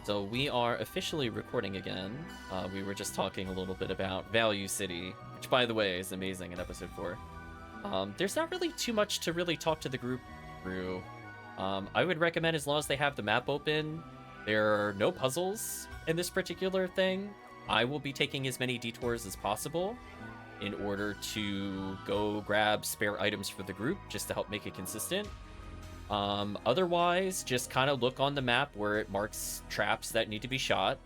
So we are officially recording again. We were just talking a little bit about Value City, which, by the way, is amazing in episode 4. There's not really too much to really talk to the group through. I would recommend, as long as they have the map open, there are no puzzles in this particular thing. I will be taking as many detours as possible in order to go grab spare items for the group, just to help make it consistent. Otherwise, just kind of look on the map where it marks traps that need to be shot,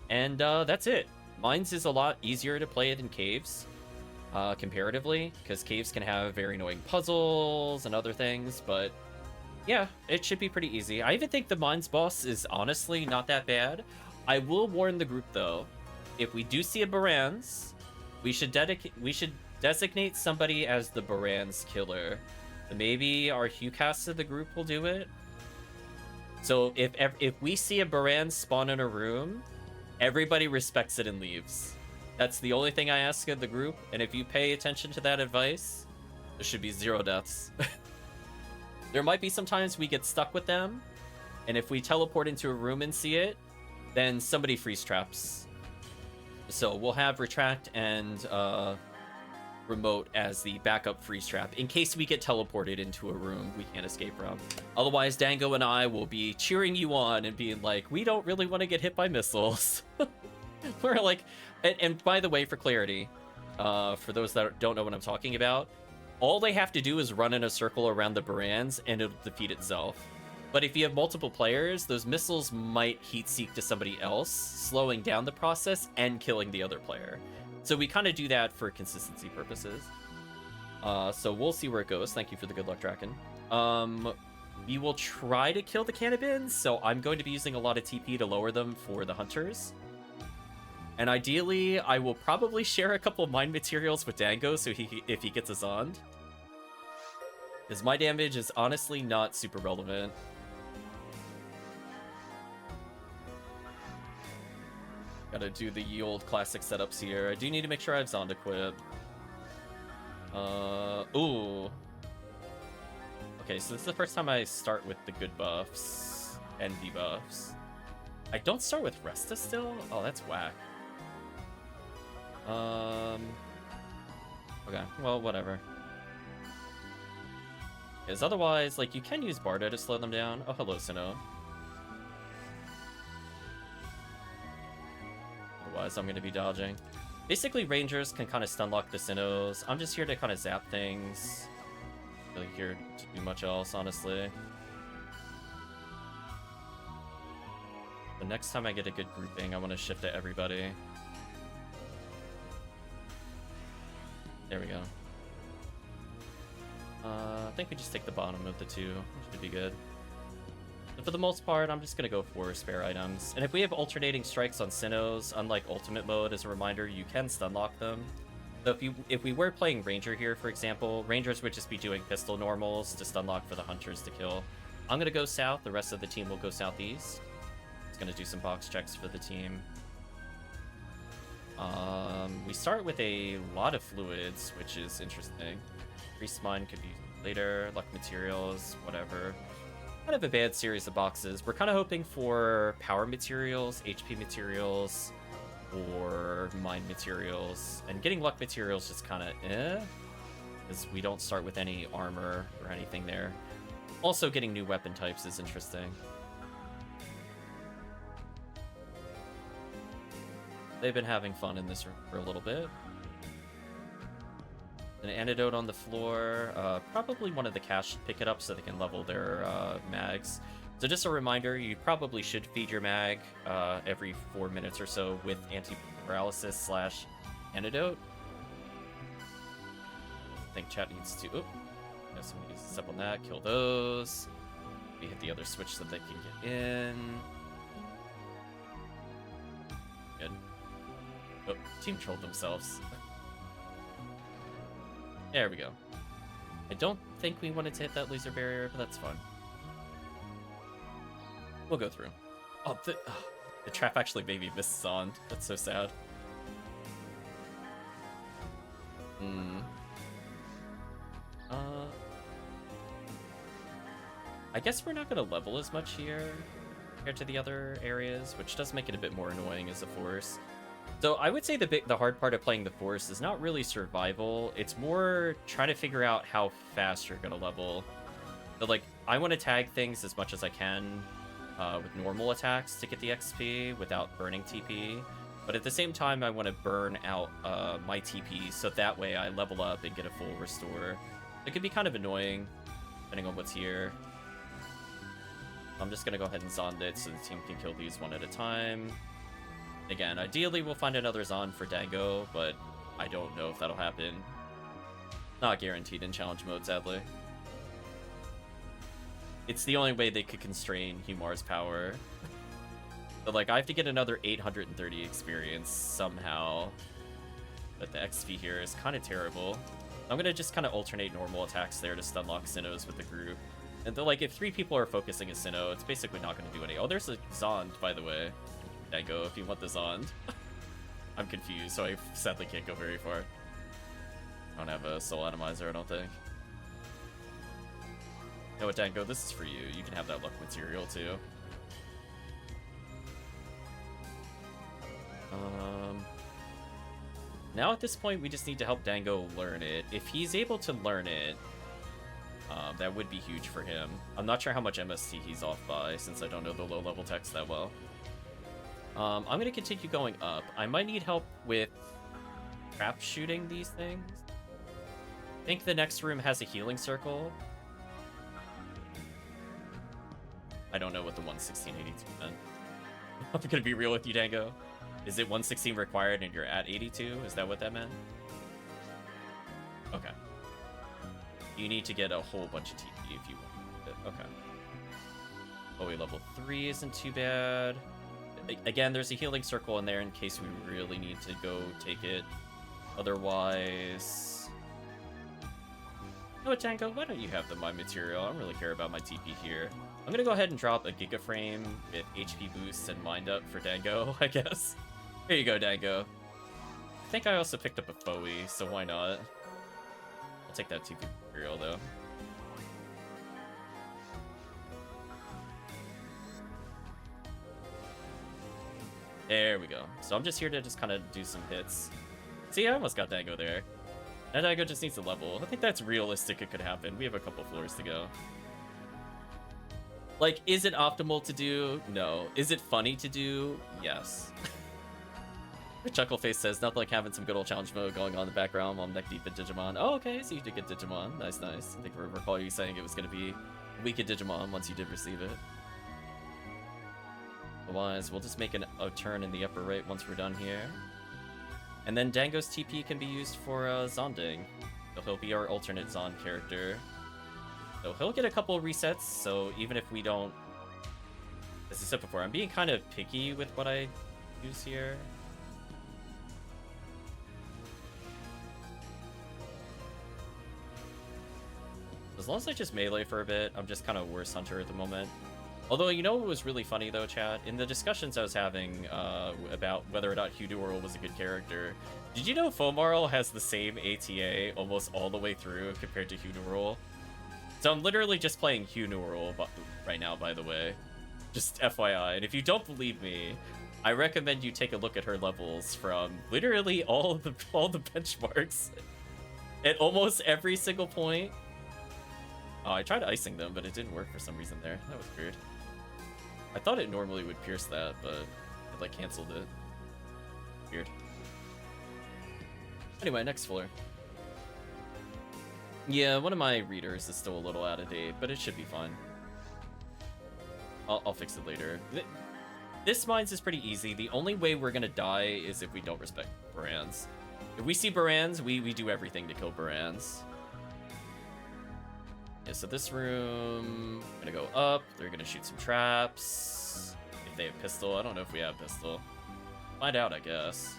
and that's it. Mines is a lot easier to play than caves, comparatively, because caves can have very annoying puzzles and other things, but yeah, it should be pretty easy. I even think the mines boss is honestly not that bad. I will warn the group, though, if we do see a Baranz, we should designate somebody as the Baranz killer. Maybe our HuCast of the group will do it. So if we see a Baranz spawn in a room, everybody respects it and leaves. That's the only thing I ask of the group, and if you pay attention to that advice, there should be 0 deaths. There might be some times we get stuck with them, and if we teleport into a room and see it, then somebody freeze traps. So we'll have Retract and Remote as the backup freeze trap in case we get teleported into a room we can't escape from. Otherwise, Dango and I will be cheering you on and being like, we don't really want to get hit by missiles. We're like, and by the way, for clarity, for those that don't know what I'm talking about, all they have to do is run in a circle around the Baranz and it'll defeat itself. But if you have multiple players, those missiles might heat seek to somebody else, slowing down the process and killing the other player. So we kind of do that for consistency purposes. So we'll see where it goes. Thank you for the good luck, Draken. We will try to kill the cannabins, so I'm going to be using a lot of TP to lower them for the hunters. And ideally, I will probably share a couple of mine materials with Dango so if he gets us on. Because my damage is honestly not super relevant. Gotta do the ye old classic setups here. I do need to make sure I have Zonda equip. Ooh. Okay, so this is the first time I start with the good buffs and debuffs. I don't start with Resta still? Oh, that's whack. Okay, well, whatever. Because otherwise, like, you can use Bardo to slow them down. Oh, hello, Sinnoh. Otherwise, I'm going to be dodging. Basically, Rangers can kind of stun lock the Sinnohs. I'm just here to kind of zap things. Not really here to do much else, honestly. The next time I get a good grouping, I want to shift to everybody. There we go. I think we just take the bottom of the two. Should be good. But for the most part, I'm just going to go for spare items. And if we have alternating strikes on Sinnohs, unlike ultimate mode, as a reminder, you can stun lock them. So if we were playing Ranger here, for example, Rangers would just be doing pistol normals to stun lock for the hunters to kill. I'm going to go south. The rest of the team will go southeast. It's going to do some box checks for the team. We start with a lot of fluids, which is interesting. Priest Mine could be later, luck materials, whatever. Kind of a bad series of boxes. We're kind of hoping for power materials, HP materials, or mine materials. And getting luck materials just kind of because we don't start with any armor or anything there. Also, getting new weapon types is interesting. They've been having fun in this for a little bit. An antidote on the floor. Probably one of the cash should pick it up so they can level their mags. So just a reminder, you probably should feed your mag every 4 minutes or so with anti-paralysis / antidote. I think chat needs to... Oh, yeah, somebody needs to step on that. Kill those. We hit the other switch so they can get in. Good. Oh, team trolled themselves. There we go. I don't think we wanted to hit that laser barrier, but that's fine. We'll go through. Oh, the trap actually made me miss Zond. That's so sad. I guess we're not going to level as much here. compared to the other areas, which does make it a bit more annoying as a force. So I would say the hard part of playing the force is not really survival. It's more trying to figure out how fast you're gonna level. So like, I want to tag things as much as I can with normal attacks to get the XP without burning TP. But at the same time, I want to burn out my TP so that way I level up and get a full restore. It could be kind of annoying, depending on what's here. I'm just going to go ahead and Zond it so the team can kill these one at a time. Again, ideally we'll find another Zond for Dango, but I don't know if that'll happen. Not guaranteed in challenge mode, sadly. It's the only way they could constrain HOmarl's power. But like, I have to get another 830 experience somehow. But the XP here is kind of terrible. I'm gonna just kind of alternate normal attacks there to stunlock Sinnohs with the group. And though, like, if 3 people are focusing a Sinnoh, it's basically not gonna do any. Oh, there's a Zond, by the way. Dango, if you want the Zond. I'm confused, so I sadly can't go very far. I don't have a soul atomizer, I don't think. You know what, Dango, this is for you. You can have that luck material, too. Now at this point, we just need to help Dango learn it. If he's able to learn it, that would be huge for him. I'm not sure how much MST he's off by, since I don't know the low-level text that well. I'm going to continue going up. I might need help with trap shooting these things. I think the next room has a healing circle. I don't know what the 11682 meant. I'm gonna be real with you, Dango. Is it 116 required and you're at 82? Is that what that meant? Okay. You need to get a whole bunch of TP if you want it. Okay. Oh, wait, level 3 isn't too bad. Again, there's a healing circle in there in case we really need to go take it. Otherwise... You know what, Dango? Why don't you have the my material? I don't really care about my TP here. I'm gonna go ahead and drop a Giga Frame with HP boosts and Mind Up for Dango, I guess. Here you go, Dango. I think I also picked up a Foe, so why not? I'll take that TP material, though. There we go. So I'm just here to just kind of do some hits. See, I almost got Dango there. That Dango just needs a level. I think that's realistic. It could happen. We have a couple floors to go. Like, is it optimal to do? No. Is it funny to do? Yes. Chuckleface says, nothing like having some good old challenge mode going on in the background while I'm neck deep in Digimon. Oh, okay, so you did get Digimon. Nice, nice. I think I recall you saying it was going to be weak at Digimon once you did receive it. Otherwise, we'll just make a turn in the upper right once we're done here. And then Dango's TP can be used for Zonding. So he'll be our alternate Zond character. So he'll get a couple of resets, so even if we don't... As I said before, I'm being kind of picky with what I use here. As long as I just melee for a bit, I'm just kind of worse hunter at the moment. Although, you know what was really funny though, chat? In the discussions I was having about whether or not Hugh was a good character, did you know FOmarl has the same ATA almost all the way through compared to Hugh? So I'm literally just playing Hugh right now, by the way. Just FYI. And if you don't believe me, I recommend you take a look at her levels from literally all the benchmarks at almost every single point. Oh, I tried icing them, but it didn't work for some reason there. That was weird. I thought it normally would pierce that, but it like canceled it. Weird. Anyway, next floor. Yeah, one of my readers is still a little out of date, but it should be fine. I'll fix it later. This mines is pretty easy. The only way we're gonna die is if we don't respect Barans. If we see Barans, we do everything to kill Barans. Yeah, so this room, I'm gonna go up. They're gonna shoot some traps. If they have pistol, I don't know if we have pistol. Find out, I guess.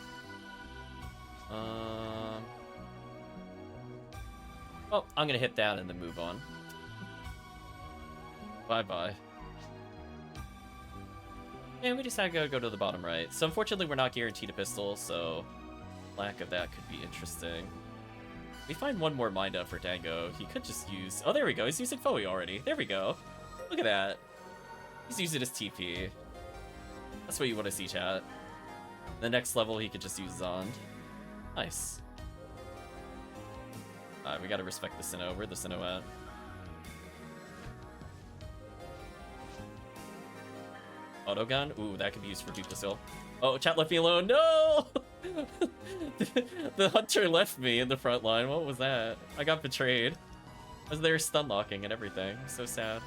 Oh, I'm gonna hit that and then move on. Bye-bye. And we just gotta go to the bottom right. So unfortunately, we're not guaranteed a pistol, so lack of that could be interesting. We find one more Mind Up for Dango. He could just use... Oh, there we go. He's using Foe already. There we go. Look at that. He's using his TP. That's what you want to see, chat. The next level, he could just use Zond. Nice. Alright, we gotta respect the Sinnoh. Where'd the Sinnoh at? Autogun? Ooh, that could be used for Duplasil. Oh, chat left me alone. No! The hunter left me in the front line. What was that? I got betrayed. I was there stun locking and everything. So sad.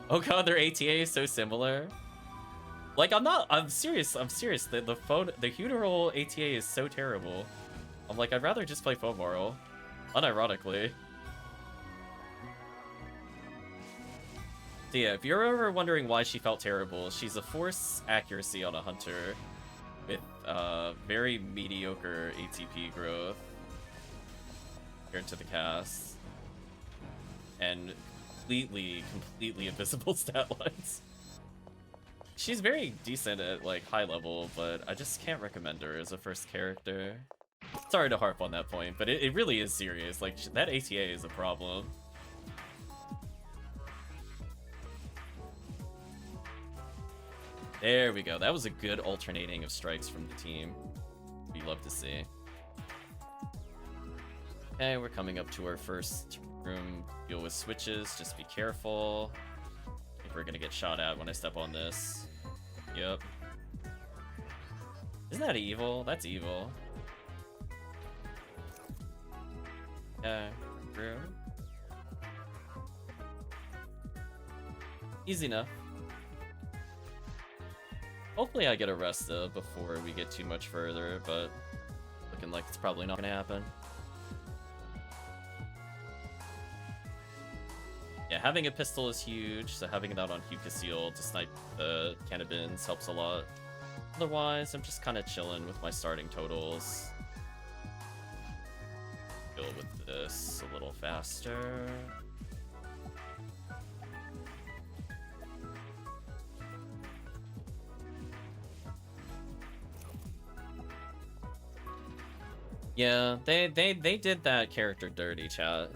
Oh god, their ATA is so similar. Like, I'm serious. The Funeral ATA is so terrible. I'm like, I'd rather just play FOmarl. Unironically. So yeah, if you're ever wondering why she felt terrible, she's a force accuracy on a hunter with very mediocre ATP growth compared to the cast. And completely invisible stat lines. She's very decent at like high level, but I just can't recommend her as a first character. Sorry to harp on that point, but it really is serious. Like, that ATA is a problem. There we go. That was a good alternating of strikes from the team. We love to see. Okay, we're coming up to our first room. Deal with switches. Just be careful. I think we're gonna get shot at when I step on this. Yep. Isn't that evil? That's evil. Yeah, room. Easy enough. Hopefully I get a Resta before we get too much further, but looking like it's probably not gonna happen. Yeah, having a pistol is huge, so having that on Hucasil to snipe the cannabins helps a lot. Otherwise, I'm just kind of chilling with my starting totals. Deal with this a little faster. Yeah, they did that character dirty, chat.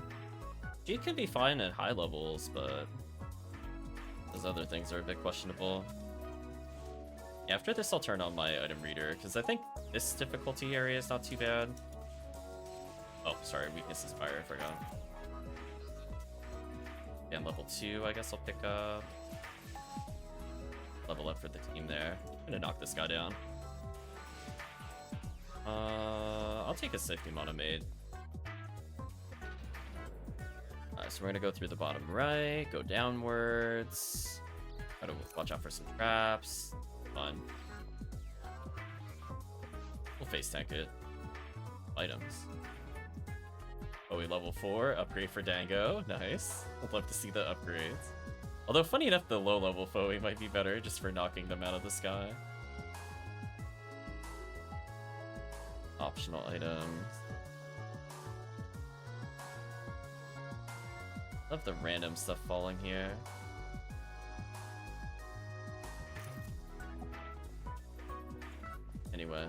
She could be fine at high levels, but those other things are a bit questionable. Yeah, after this I'll turn on my item reader, because I think this difficulty area is not too bad. Oh, sorry, weakness is fire, I forgot. And level 2, I guess I'll pick up. Level up for the team there. I'm gonna knock this guy down. I'll take a safety monomade. So we're gonna go through the bottom right, go downwards. Gotta watch out for some traps. Fun. We'll face tank it. Items. Oh, we level 4, upgrade for Dango. Nice. I'd love to see the upgrades. Although, funny enough, the low level Foe might be better just for knocking them out of the sky. Optional items. Love the random stuff falling here. Anyway.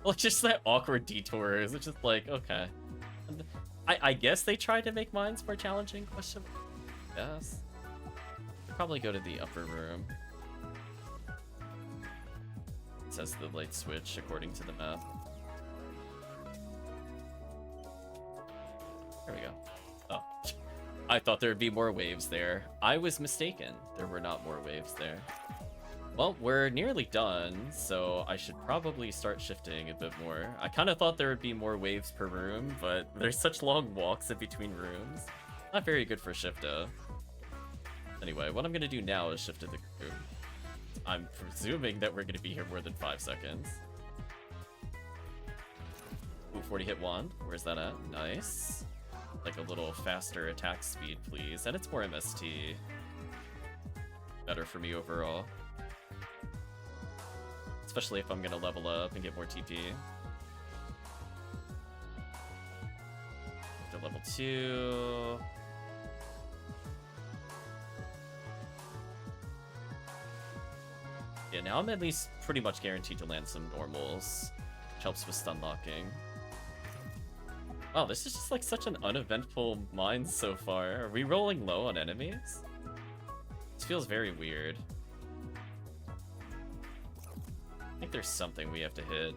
Like, just that awkward detours. It's just like, okay. I guess they tried to make mines more challenging, question. Yes. Probably go to the upper room. It says the light switch according to the map. There we go. Oh. I thought there would be more waves there. I was mistaken. There were not more waves there. Well, we're nearly done, so I should probably start shifting a bit more. I kind of thought there would be more waves per room, but there's such long walks in between rooms. Not very good for Shifta. Anyway, what I'm going to do now is shift to the group. I'm presuming that we're going to be here more than 5 seconds. Ooh, 40 hit wand. Where's that at? Nice. Like a little faster attack speed, please. And it's more MST. Better for me overall. Especially if I'm gonna level up and get more TP. To level 2. Yeah, now I'm at least pretty much guaranteed to land some normals, which helps with stun locking. Oh, this is just like such an uneventful mine so far. Are we rolling low on enemies? This feels very weird. I think there's something we have to hit.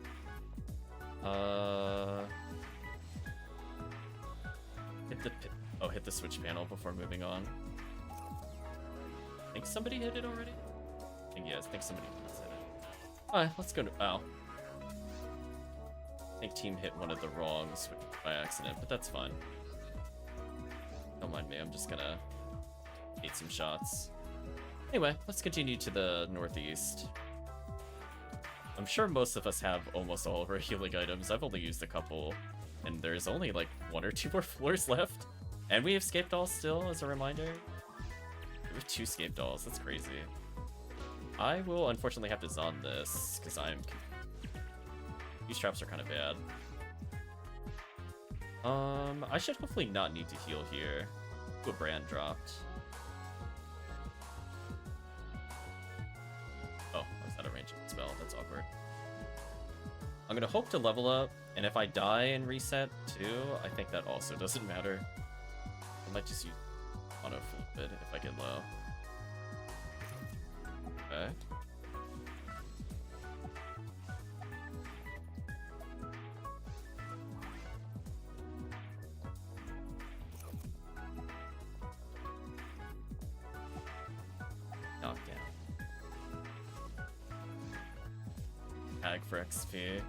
Hit the switch panel before moving on. I think somebody hit it already? I think, yes, I think somebody hit it. Alright, let's go to... Oh. I think team hit one of the wrong switches by accident, but that's fine. Don't mind me, I'm just gonna hit some shots. Anyway, let's continue to the northeast. I'm sure most of us have almost all of our healing items. I've only used a couple, and there's only like 1 or 2 more floors left. And we have scape dolls still, as a reminder. We have 2 scape dolls, that's crazy. I will unfortunately have to zon this, because these traps are kind of bad. I should hopefully not need to heal here. Ooh, a brand dropped. Oh, I was out of range of the spell, that's awkward. I'm gonna hope to level up, and if I die and reset too, I think that also doesn't matter. I might just use auto flip it if I get low. Okay. Knockdown. Tag for XP.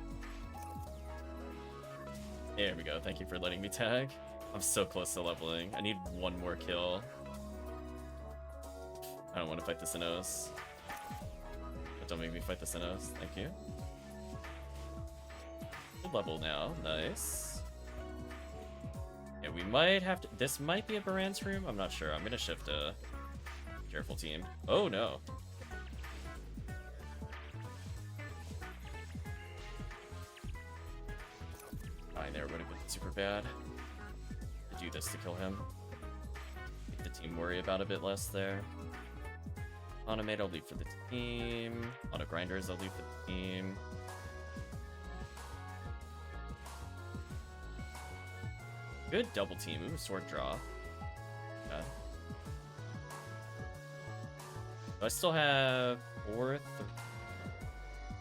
There we go. Thank you for letting me tag. I'm so close to leveling. I need 1 more kill. I don't want to fight the Sinnohs. But don't make me fight the Sinnohs. Thank you. Good level now. Nice. Yeah, we might have to... This might be a Baran's room. I'm not sure. I'm going to shift a... Careful, team. Oh, no. Dying there would have been super bad. Do this to kill him. Make the team worry about a bit less there. Automate, I'll leave for the team. Auto grinders, I'll leave for the team. Good double team. Ooh, sword draw. Okay. Do I still have 4th?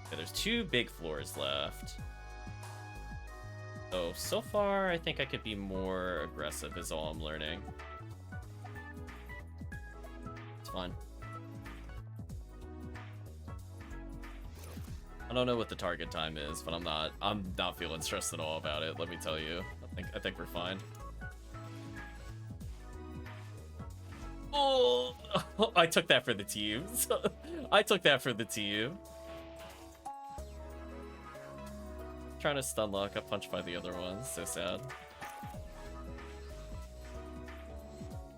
Okay, there's 2 big floors left. So far, I think I could be more aggressive is all I'm learning. It's fine. I don't know what the target time is, but I'm not feeling stressed at all about it, let me tell you. I think we're fine. Oh, I took that for the team. I took that for the team. Trying to stun lock, got punched by the other ones. So sad.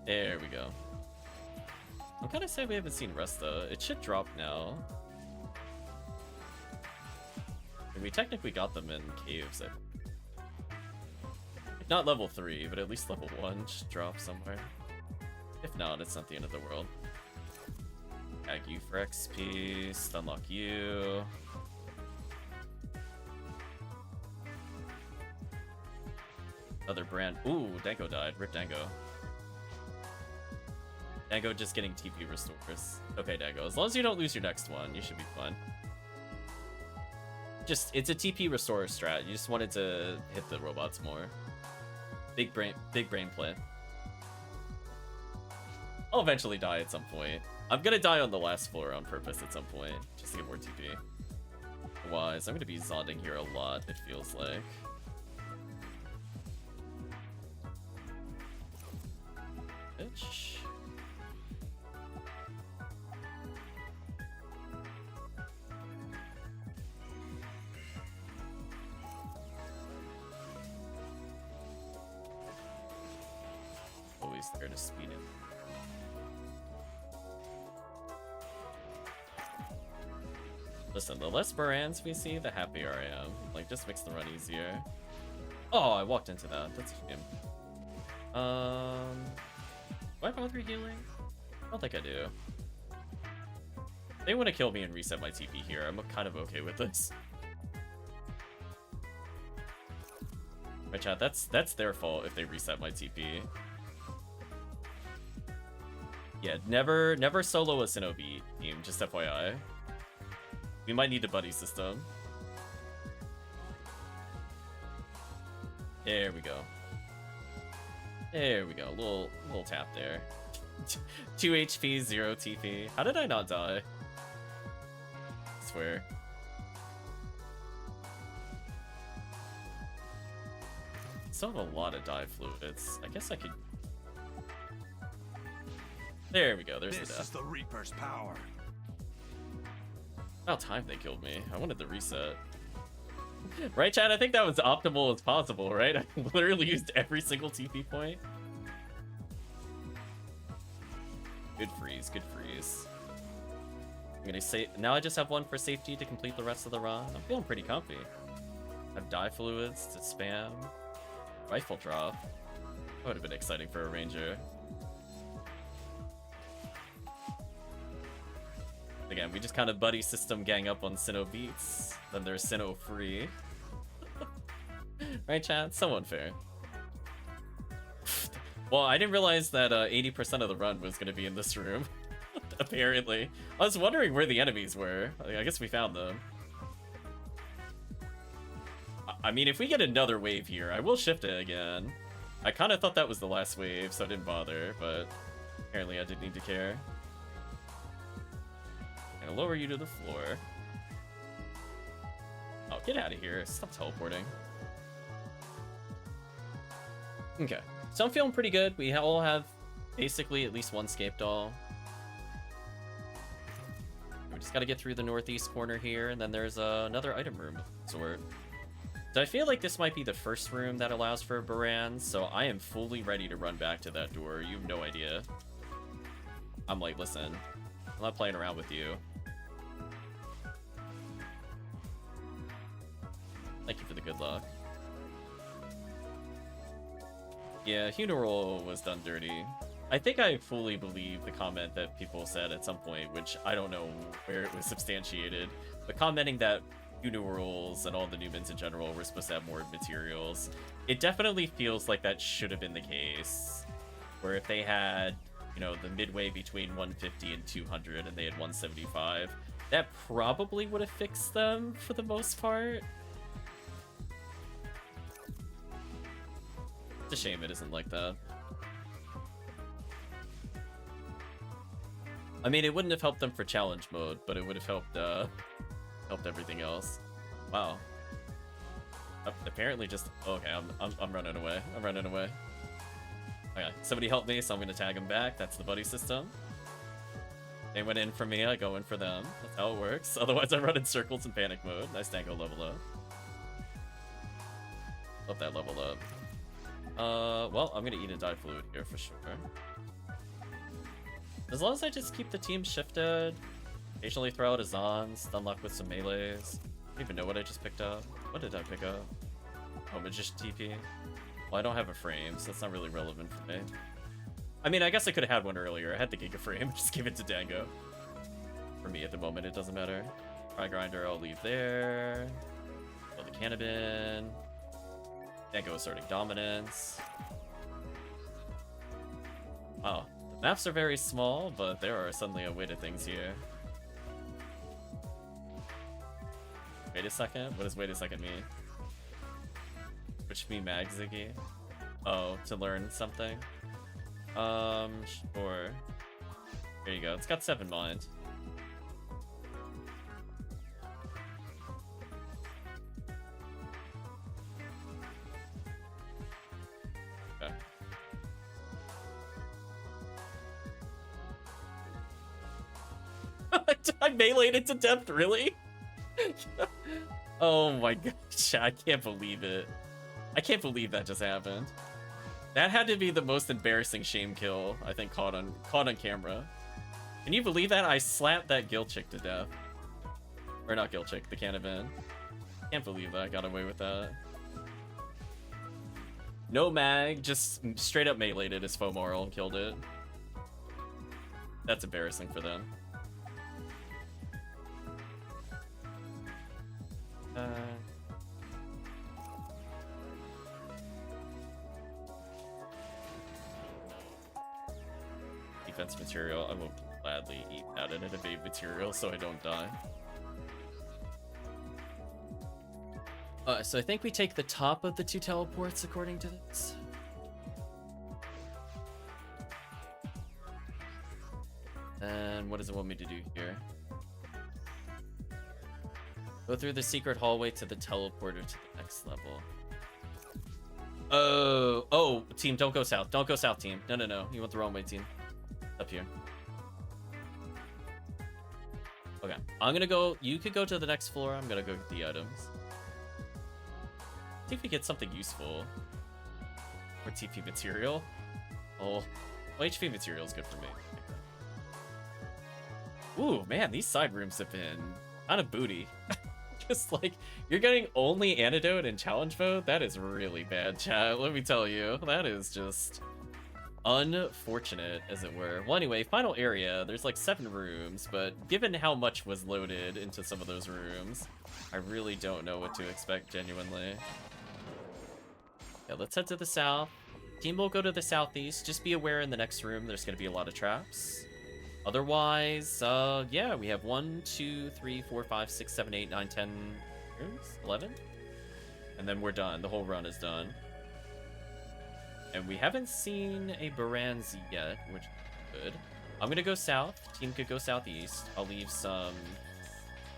There we go. I'm kind of sad we haven't seen Rust though. It should drop now. And we technically got them in caves. Not level 3, but at least level 1 should drop somewhere. If not, it's not the end of the world. Tag you for XP, stun lock you. Other brand. Ooh, Dango died. Rip Dango. Dango just getting TP restores. Okay, Dango. As long as you don't lose your next one, you should be fine. It's a TP restore strat. You just wanted to hit the robots more. Big brain play. I'll eventually die at some point. I'm gonna die on the last floor on purpose at some point, just to get more TP. Otherwise, I'm gonna be zonding here a lot, it feels like. Bitch. Always there to speed it. Listen, the less Barans we see, the happier I am. Like, just makes the run easier. Oh, I walked into that. That's a shame. Do I bother healing? I don't think I do. They want to kill me and reset my TP here. I'm kind of okay with this. Right, chat, that's their fault if they reset my TP. Yeah, never solo a Sinnoh team, just FYI. We might need a buddy system. There we go. There we go. Little tap there. 2 HP, 0 TP. How did I not die? I swear. Still have a lot of dive fluids. I guess I could. There we go. There's the death. This is the Reaper's power. About time they killed me. I wanted the reset. Right, Chad? I think that was optimal as possible, right? I literally used every single TP point. Good freeze, good freeze. I'm gonna say now I just have one for safety to complete the rest of the run. I'm feeling pretty comfy. I have dye fluids to spam. Rifle drop. That would have been exciting for a ranger. Again, we just kind of buddy system gang up on Sinnoh beats. Then there's Sinnoh free. Right, chat? So unfair. Well, I didn't realize that 80% of the run was going to be in this room. Apparently. I was wondering where the enemies were. I guess we found them. I mean, if we get another wave here, I will shift it again. I kind of thought that was the last wave, so I didn't bother, but apparently I didn't need to care. I'm gonna lower you to the floor. Oh, get out of here. Stop teleporting. Okay. So I'm feeling pretty good. We all have basically at least one scape doll. We just gotta get through the northeast corner here, and then there's another item room of some sort. So I feel like this might be the first room that allows for Baran, so I am fully ready to run back to that door. You have no idea. I'm like, listen, I'm not playing around with you. Thank you for the good luck. Yeah, Funeral was done dirty. I think I fully believe the comment that people said at some point, which I don't know where it was substantiated, but commenting that Funerals and all the Newmans in general were supposed to have more materials. It definitely feels like that should have been the case. Where if they had, you know, the midway between 150 and 200 and they had 175, that probably would have fixed them for the most part. It's a shame it isn't like that. I mean, it wouldn't have helped them for challenge mode, but it would have helped everything else. Wow. Apparently just okay. I'm running away. I'm running away. Okay, somebody help me, so I'm gonna tag them back. That's the buddy system. They went in for me, I go in for them. That's how it works. Otherwise, I run in circles in panic mode. Nice tango level up. Love that level up. Well, I'm gonna eat a dye fluid here for sure. As long as I just keep the team shifted, occasionally throw out a Zon, stun lock with some melees. I don't even know what I just picked up. What did I pick up? Oh, Magician TP. Well, I don't have a frame, so that's not really relevant for me. I mean, I guess I could have had one earlier. I had the Giga frame, just give it to Dango. For me at the moment, it doesn't matter. Try Grinder, I'll leave there. Throw the Cannabin. Dango asserting dominance. Wow, the maps are very small, but there are suddenly a way to things here. Wait a second? What does wait a second mean? Switch me mag, Ziggy? Oh, to learn something? Sure. There you go. It's got 7 mind. Okay. I meleeed it to death, really? Oh my gosh, I can't believe it. I can't believe that just happened. That had to be the most embarrassing shame kill, I think, caught on camera. Can you believe that? I slapped that Gil chick to death. Or not Gil chick, the Cannabin. Can't believe that I got away with that. No mag, just straight up meleeed it as FOmarl and killed it. That's embarrassing for them. defense material. I will gladly eat that in an evade material so I don't die. So I think we take the top of the 2 teleports according to this. And what does it want me to do here? Go through the secret hallway to the teleporter to the next level. Oh, team, don't go south. Don't go south, team. No. You went the wrong way, team. Up here. Okay, I'm gonna go. You could go to the next floor. I'm gonna go get the items. See if we get something useful. Or TP material. Oh, well, HP material is good for me. Ooh, man, these side rooms have been kind of booty. Just like, you're getting only antidote in challenge mode? That is really bad, chat. Let me tell you. That is just unfortunate, as it were. Well, anyway, final area. There's like 7 rooms, but given how much was loaded into some of those rooms, I really don't know what to expect, genuinely. Yeah, let's head to the south. Team will go to the southeast. Just be aware in the next room there's going to be a lot of traps. Otherwise, yeah, we have 1, 2, 3, 4, 5, 6, 7, 8, 9, 10 rooms? 11? And then we're done. The whole run is done. And we haven't seen a Baranzi yet, which is good. I'm going to go south. Team could go southeast. I'll leave some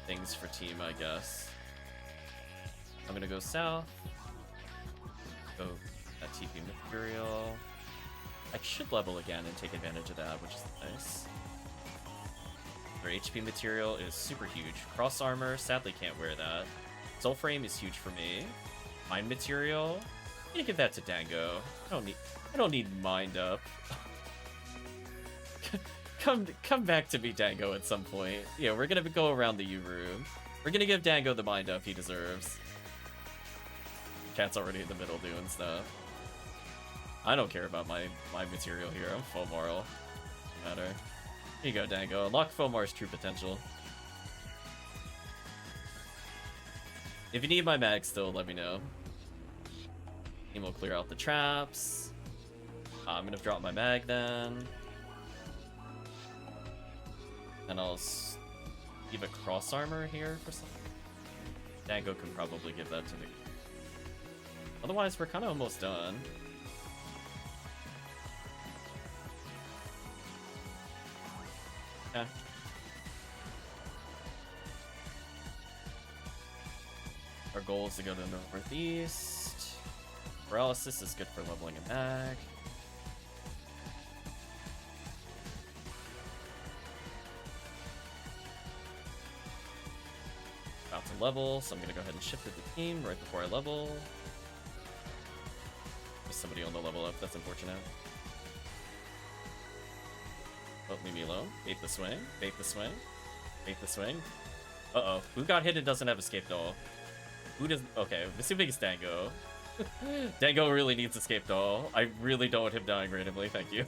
things for team, I guess. I'm going to go south. Go that TP material. I should level again and take advantage of that, which is nice. Their HP material is super huge. Cross armor, sadly can't wear that. Soul frame is huge for me. Mind material, I'm gonna give that to Dango. I don't need mind up. come back to me, Dango, at some point. Yeah, we're gonna go around the U room. We're gonna give Dango the mind up he deserves. Cat's already in the middle doing stuff. I don't care about my material here. I'm FOmarl. Doesn't matter. Here you go, Dango. Unlock FOmarl's true potential. If you need my mag still, let me know. Team will clear out the traps. I'm gonna drop my mag then. And I'll leave a cross armor here for something. Dango can probably give that to me. Otherwise, we're kind of almost done. Okay. Our goal is to go to the northeast. Paralysis is good for leveling a mag. About to level, so I'm gonna go ahead and shift to the team right before I level. There's somebody on the level up, that's unfortunate. Oh, leave me alone. Bait the swing, bait the swing, bait the swing. Uh-oh, who got hit and doesn't have escape doll? Who doesn't? Okay, I'm assuming it's Dango. Dango really needs escape doll. I really don't want him dying randomly, thank you.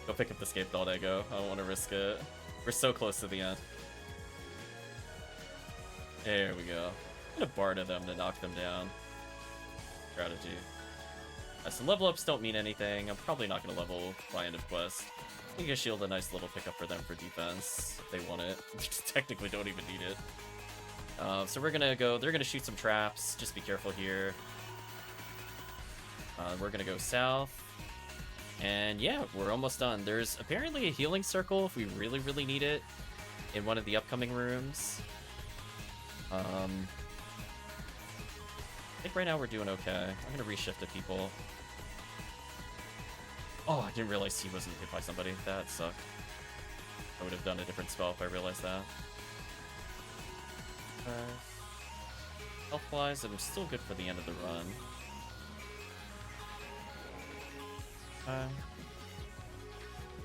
Go pick up the escape doll, Dango. I don't want to risk it. We're so close to the end. There we go. I'm gonna bar to them to knock them down. Strategy. So level ups don't mean anything. I'm probably not gonna level by end of quest. I think I shield a nice little pickup for them for defense if they want it. Technically don't even need it. So we're gonna go, they're gonna shoot some traps, just be careful here. We're gonna go south. And yeah, we're almost done. There's apparently a healing circle if we really, really need it in one of the upcoming rooms. I think right now we're doing okay. I'm gonna reshift to people. Oh, I didn't realize he wasn't hit by somebody. That sucked. I would have done a different spell if I realized that. Health-wise, I'm still good for the end of the run.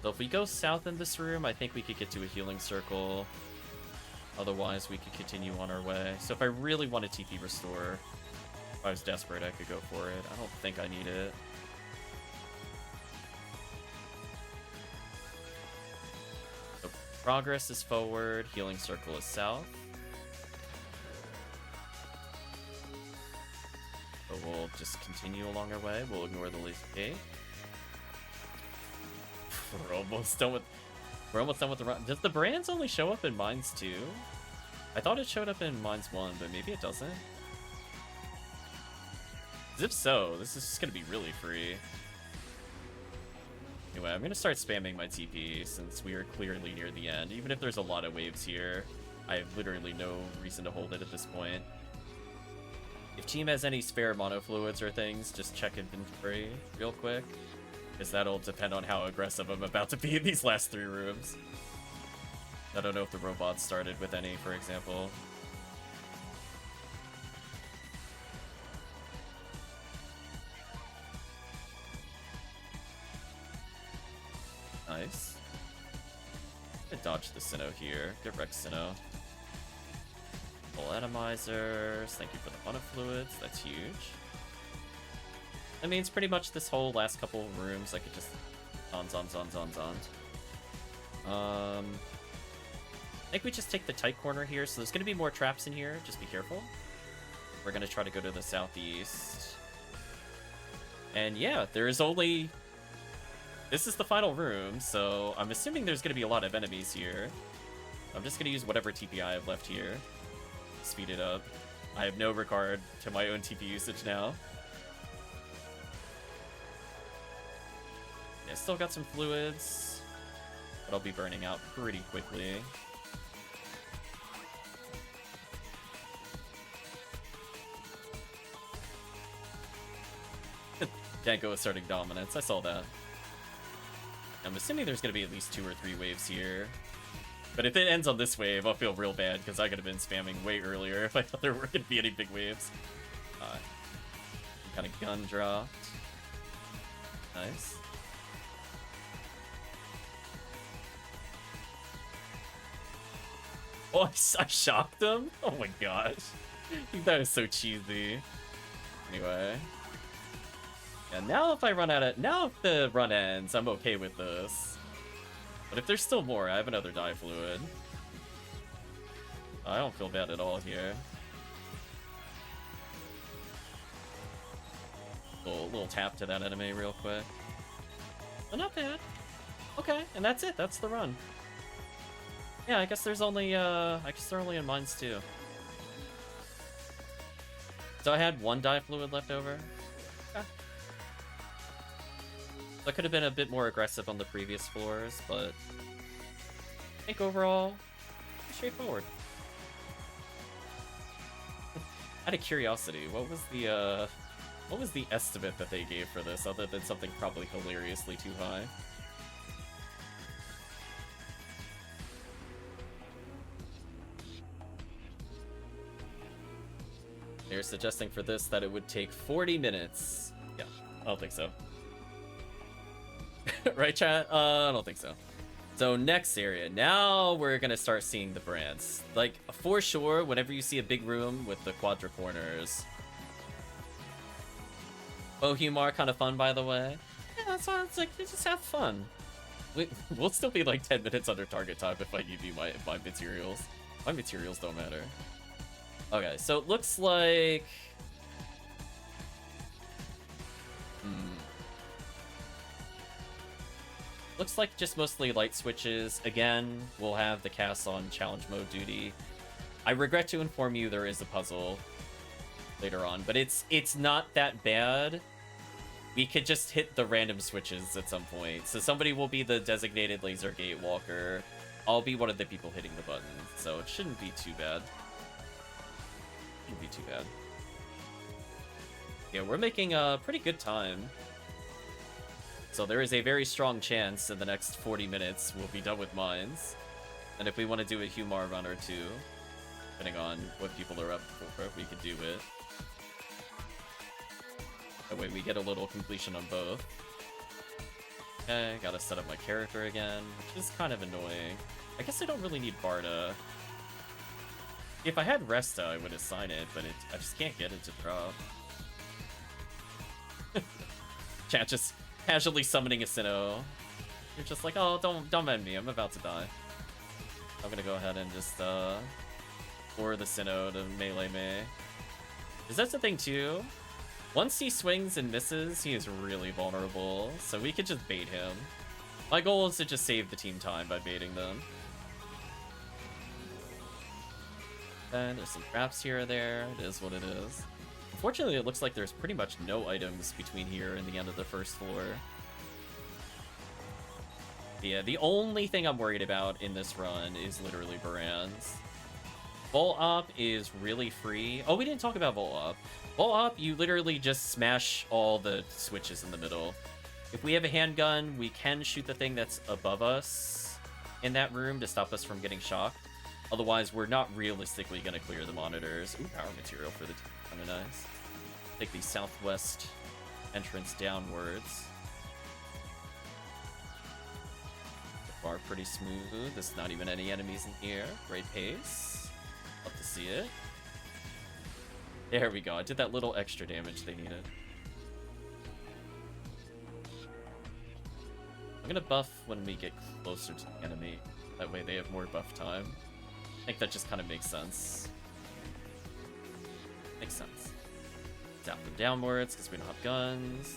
So if we go south in this room, I think we could get to a healing circle. Otherwise, we could continue on our way. So if I really want a TP restore, if I was desperate, I could go for it. I don't think I need it. So progress is forward, healing circle is south. So we'll just continue along our way. We'll ignore the lazy gate. We're almost done with... We're almost done with the run. Does the brands only show up in Mines 2? I thought it showed up in Mines 1, but maybe it doesn't. If so, this is just gonna be really free. Anyway, I'm gonna start spamming my TP since we are clearly near the end. Even if there's a lot of waves here, I have literally no reason to hold it at this point. If team has any spare monofluids or things, just check inventory real quick, because that'll depend on how aggressive I'm about to be in these last 3 rooms. I don't know if the robots started with any, for example. Nice. I'm gonna dodge the Sinnoh here. Get wrecked, Sinnoh. Full atomizers. Thank you for the monofluids. That's huge. That means pretty much this whole last couple of rooms I could just I think we just take the tight corner here, so there's gonna be more traps in here. Just be careful. We're gonna try to go to the southeast. And yeah, there is only... This is the final room, so I'm assuming there's gonna be a lot of enemies here. I'm just gonna use whatever TP I have left here. Speed it up. I have no regard to my own TP usage now. Yeah, still got some fluids, but I'll be burning out pretty quickly. Danko asserting dominance, I saw that. I'm assuming there's gonna be at least 2 or 3 waves here. But if it ends on this wave, I'll feel real bad, because I could have been spamming way earlier if I thought there were gonna be any big waves. Kind of gun dropped. Nice. Oh, I shocked him? Oh my gosh. That is so cheesy. Anyway. Yeah, now if I run out of... Now if the run ends, I'm okay with this. But if there's still more, I have another dye fluid. I don't feel bad at all here. Little tap to that enemy real quick. But not bad. Okay, and that's it. That's the run. Yeah, I guess there's only, I guess they're only in Mines too. So I had 1 dye fluid left over. Okay. So I could have been a bit more aggressive on the previous floors, but I think overall, straightforward. Out of curiosity, what was the estimate that they gave for this, other than something probably hilariously too high? They're suggesting for this that it would take 40 minutes. Yeah, I don't think so. Right, chat? I don't think so. So next area. Now we're gonna start seeing the brands. Like, for sure, whenever you see a big room with the quadra corners. FOmarl, kind of fun, by the way. Yeah, that sounds like you just have fun. We'll still be like 10 minutes under target time if I give you my materials. My materials don't matter. Okay, so it looks like... Looks like just mostly light switches. Again, we'll have the cast on challenge mode duty. I regret to inform you there is a puzzle later on, but it's not that bad. We could just hit the random switches at some point. So somebody will be the designated laser gate walker. I'll be one of the people hitting the button, so it shouldn't be too bad. Shouldn't be too bad. Yeah, we're making a pretty good time. So there is a very strong chance in the next 40 minutes we'll be done with mines. And if we want to do a Humar run or two, depending on what people are up for, we could do it. That way we get a little completion on both. Okay, gotta set up my character again, which is kind of annoying. I guess I don't really need Barda. If I had Resta, I would assign it, but I just can't get it to drop. Chat just casually summoning a Sinnoh. You're just like, oh, don't end me, I'm about to die. I'm gonna go ahead and just, pour the Sinnoh to melee me. Because that's the thing, too. Once he swings and misses, he is really vulnerable, so we could just bait him. My goal is to just save the team time by baiting them. And there's some traps here or there. It is what it is. Unfortunately, it looks like there's pretty much no items between here and the end of the first floor. Yeah, the only thing I'm worried about in this run is literally Baran's. Volt Op is really free. Oh, we didn't talk about Volt Op. Volt Op, you literally just smash all the switches in the middle. If we have a handgun, we can shoot the thing that's above us in that room to stop us from getting shocked. Otherwise, we're not realistically going to clear the monitors. Ooh, power material for the team. Kind of nice. Take the southwest entrance downwards. The bar pretty smooth. There's not even any enemies in here. Great pace. Love to see it. There we go. I did that little extra damage they needed. I'm gonna buff when we get closer to the enemy. That way they have more buff time. I think that just kind of makes sense. Makes sense. Zap them downwards because we don't have guns.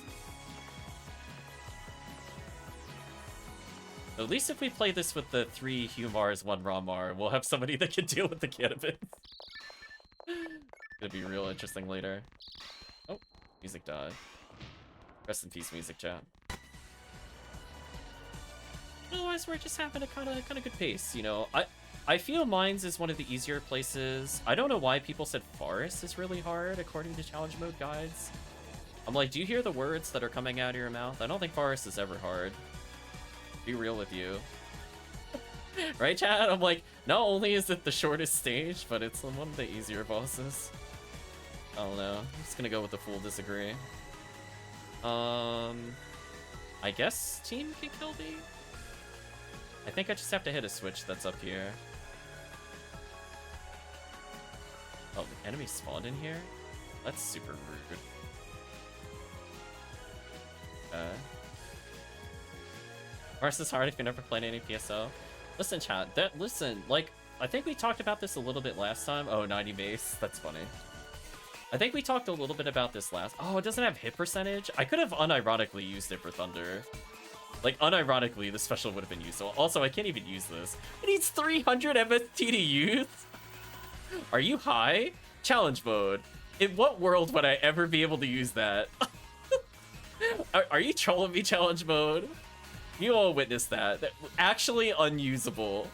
At least if we play this with the 3 Humars, 1 Ramar, we'll have somebody that can deal with the cannabis. It's gonna be real interesting later. Oh, music died. Rest in peace, music chat. Otherwise, we're just having a kind of good pace, you know. I feel Mines is one of the easier places. I don't know why people said Forest is really hard according to challenge mode guides. I'm like, do you hear the words that are coming out of your mouth? I don't think Forest is ever hard. Be real with you. Right, chat? I'm like, not only is it the shortest stage, but it's one of the easier bosses. I don't know. I'm just gonna go with the full disagree. I guess team can kill me? I think I just have to hit a switch that's up here. Oh, the enemy spawned in here? That's super rude. Forest is hard if you never played any PSO. Listen, chat, listen, like, I think we talked about this a little bit last time. Oh, 90 base, that's funny. I think we talked a little bit about this last. Oh, it doesn't have hit percentage? I could have unironically used it for Thunder. Like, unironically, the special would have been useful. Also, I can't even use this. It needs 300 MST to use? Are you high? Challenge mode. In what world would I ever be able to use that? Are you trolling me, challenge mode? You all witnessed that. Actually unusable.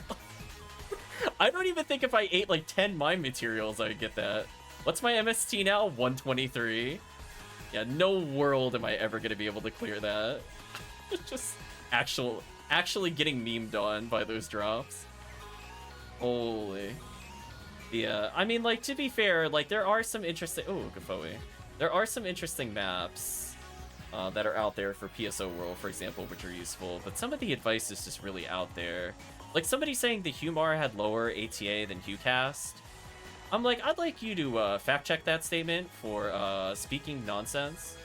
I don't even think if I ate like 10 mine materials, I'd get that. What's my MST now? 123. Yeah, no world am I ever going to be able to clear that. Just actually getting memed on by those drops. Holy. Yeah, I mean, like, to be fair, like, there are some interesting... Oh, Gafoe. There are some interesting maps that are out there for PSO World, for example, which are useful, but some of the advice is just really out there. Like, somebody saying the Humar had lower ATA than HuCast. I'm like, I'd like you to fact-check that statement for speaking nonsense.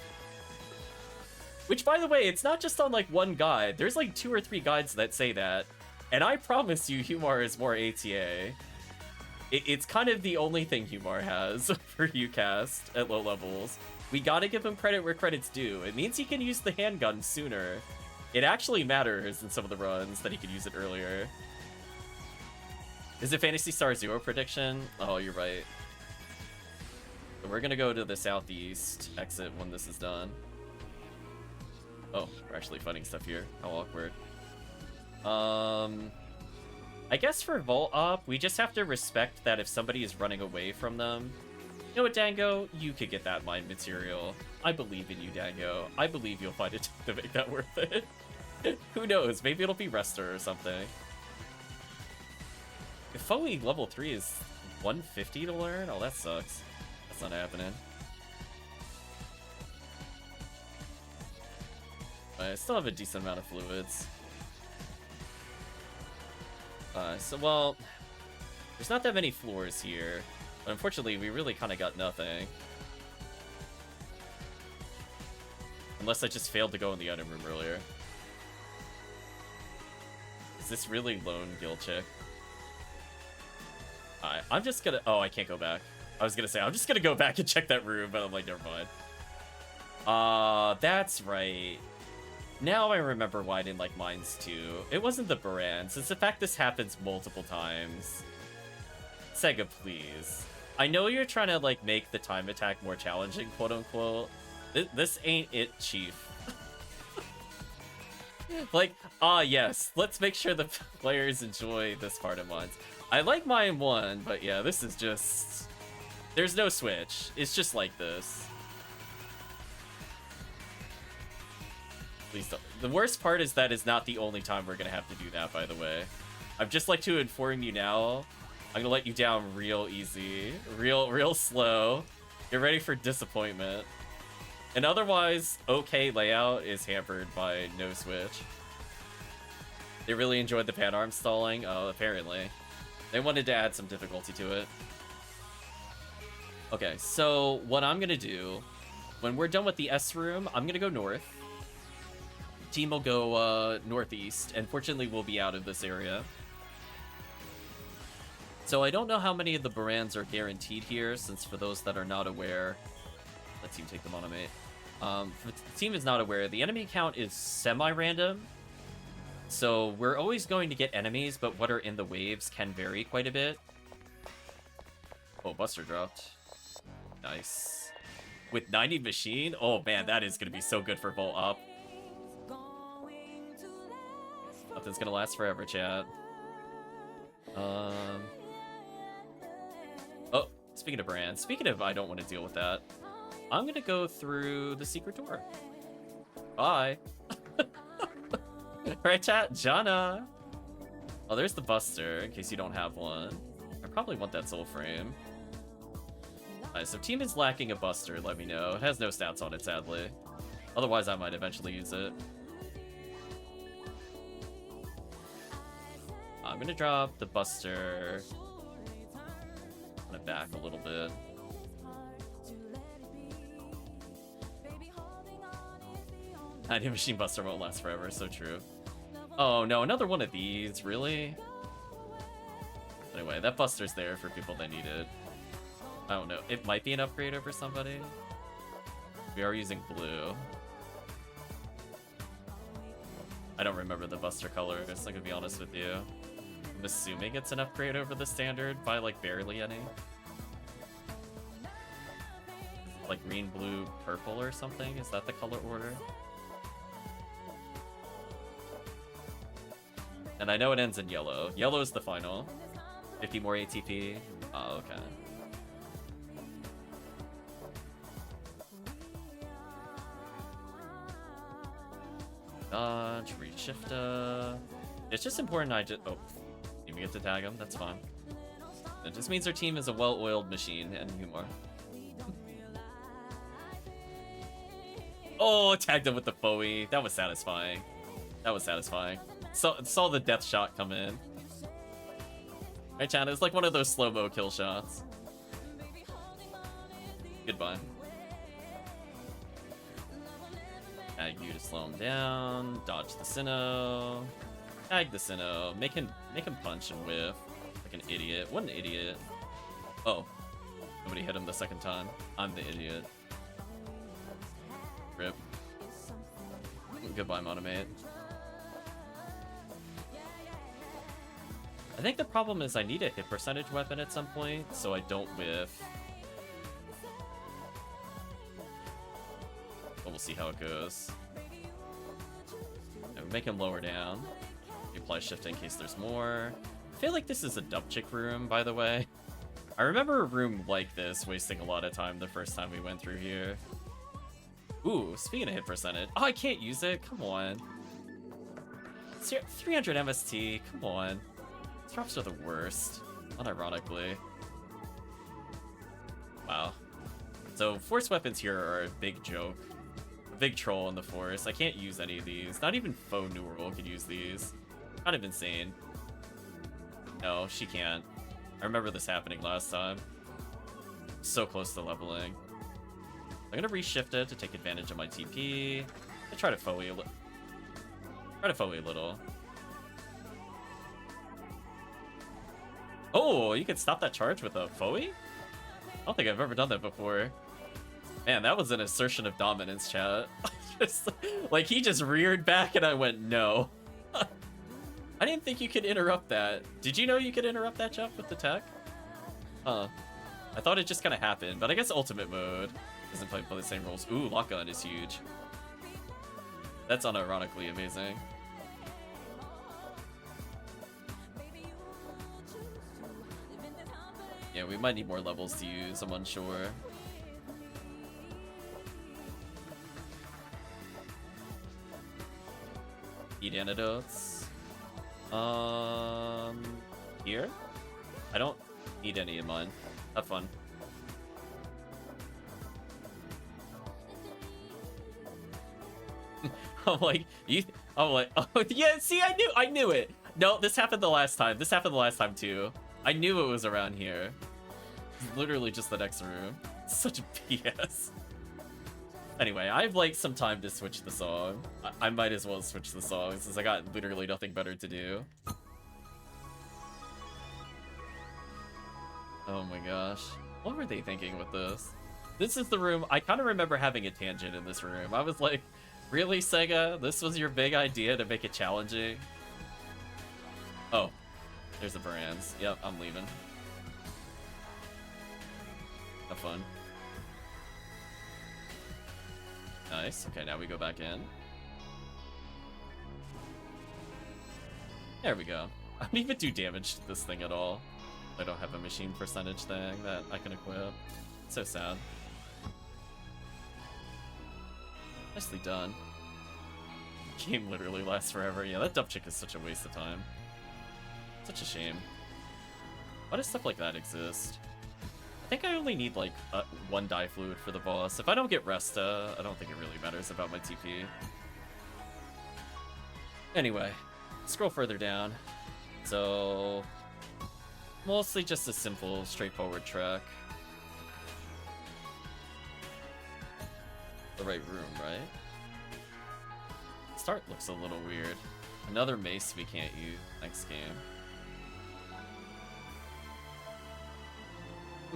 Which, by the way, it's not just on, like, one guide. There's, like, 2 or 3 guides that say that. And I promise you, Humar is more ATA. It's kind of the only thing Humar has for HuCast at low levels. We gotta give him credit where credit's due. It means he can use the handgun sooner. It actually matters in some of the runs that he could use it earlier. Is it Phantasy Star Zero prediction? Oh, you're right. So we're gonna go to the southeast exit when this is done. Oh, we're actually fighting stuff here. How awkward. I guess for Volt Op, we just have to respect that if somebody is running away from them. You know what, Dango? You could get that mine material. I believe in you, Dango. I believe you'll find it to make that worth it. Who knows? Maybe it'll be Rester or something. If Foe level 3 is 150 to learn? Oh, that sucks. That's not happening. I still have a decent amount of fluids. Well, there's not that many floors here, but unfortunately, we really kind of got nothing. Unless I just failed to go in the item room earlier. Is this really lone guild chick? I'm just gonna... Oh, I can't go back. I was gonna say, I'm just gonna go back and check that room, but I'm like, never mind. That's right. Now I remember why I didn't like mines too. It wasn't the Barans, it's the fact this happens multiple times. Sega, please. I know you're trying to like make the time attack more challenging, quote unquote. This ain't it, Chief. Like, yes, let's make sure the players enjoy this part of mines. I like mine 1, but yeah, this is just... There's no switch. It's just like this. Please don't. The worst part is that is not the only time we're gonna have to do that, by the way. I'd just like to inform you now. I'm gonna let you down real easy. Real slow. Get ready for disappointment. And otherwise, okay layout is hampered by no switch. They really enjoyed the pan arm stalling. Oh, apparently. They wanted to add some difficulty to it. Okay, so what I'm gonna do, when we're done with the S room, I'm gonna go north. Team will go northeast, and fortunately we'll be out of this area. So I don't know how many of the Barans are guaranteed here, since for those that are not aware, let team take them on a mate. The team is not aware, the enemy count is semi-random. So we're always going to get enemies, but what are in the waves can vary quite a bit. Oh, Buster dropped. Nice. With 90 machine? Oh man, that is going to be so good for Volt Up. Nothing's going to last forever, chat. Oh, speaking of brands, speaking of I don't want to deal with that, I'm going to go through the secret door. Bye. Right, chat? Jana. Oh, there's the Buster, in case you don't have one. I probably want that soul frame. Alright, so team is lacking a Buster, let me know. It has no stats on it, sadly. Otherwise, I might eventually use it. I'm gonna drop the Buster. I'm gonna back a little bit. Idea Machine Buster won't last forever, so true. Oh no, another one of these, really? Anyway, that Buster's there for people that need it. I don't know, it might be an upgrade over somebody. We are using blue. I don't remember the Buster colors, I'm gonna be honest with you. I'm assuming it's an upgrade over the standard by like barely any. Like green, blue, purple or something? Is that the color order? And I know it ends in yellow. Yellow is the final. 50 more ATP. Oh, okay. Dodge, reshift. It's just important I just... Oh, even get to tag him. That's fine. It just means our team is a well-oiled machine and humor. Oh, tagged him with the Foe. That was satisfying. That was satisfying. Saw the death shot come in. Right, chat? It's like one of those slow-mo kill shots. Goodbye. Tag you to slow him down. Dodge the Sinnoh. Tag the Sinnoh. Make him punch and whiff like an idiot. What an idiot. Oh, nobody hit him the second time. I'm the idiot. Rip. Goodbye, Monomate. I think the problem is I need a hit percentage weapon at some point, so I don't whiff. But we'll see how it goes. And make him lower down. You apply shift in case there's more. I feel like this is a Dubchick room, by the way. I remember a room like this wasting a lot of time the first time we went through here. Ooh, speaking of hit percentage. Oh, I can't use it? Come on. 300 MST, come on. These drops are the worst, unironically. Wow. So, force weapons here are a big joke. A big troll in the force. I can't use any of these. Not even Faux New World could use these. Kind of insane. No, she can't. I remember this happening last time. So close to leveling. I'm gonna reshift it to take advantage of my TP. I try to Foe a little. Try to Foe a little. Oh, you can stop that charge with a Foe? I don't think I've ever done that before. Man, that was an assertion of dominance, chat. just like he just reared back and I went no. I didn't think you could interrupt that. Did you know you could interrupt that jump with the tech? Huh. I thought it just kind of happened, but I guess ultimate mode doesn't play by the same rules. Ooh, lock gun is huge. That's unironically amazing. Yeah, we might need more levels to use, I'm unsure. Eat antidotes. Here? I don't need any in mine. Have fun. I'm like, oh yeah, see, I knew it. No, this happened the last time. This happened the last time too. I knew it was around here. It's literally just the next room. It's such a BS. Anyway, I have like some time to switch the song. I might as well switch the song since I got literally nothing better to do. Oh my gosh. What were they thinking with this? This is the room. I kind of remember having a tangent in this room. I was like, really, Sega? This was your big idea to make it challenging? Oh, there's the brands. Yep, I'm leaving. Have fun. Nice. Okay, now we go back in. There we go. I don't even do damage to this thing at all. I don't have a machine percentage thing that I can equip. It's so sad. Nicely done. Game literally lasts forever. Yeah, that dump chick is such a waste of time. Such a shame. Why does stuff like that exist? I think I only need like one dye fluid for the boss. If I don't get Resta, I don't think it really matters about my TP. Anyway, scroll further down. So, mostly just a simple, straightforward track. The right room, right? Start looks a little weird. Another mace we can't use next game.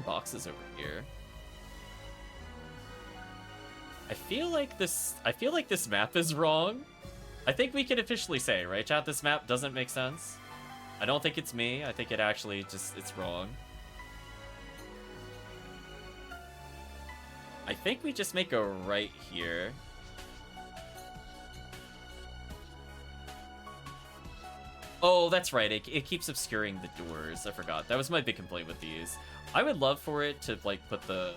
Boxes over here. I feel like this map is wrong. I think we can officially say, right, chat, this map doesn't make sense. I don't think it's me. I think it actually just, it's wrong. I think we just make a right here. Oh, that's right. It keeps obscuring the doors. I forgot. That was my big complaint with these. I would love for it to like put the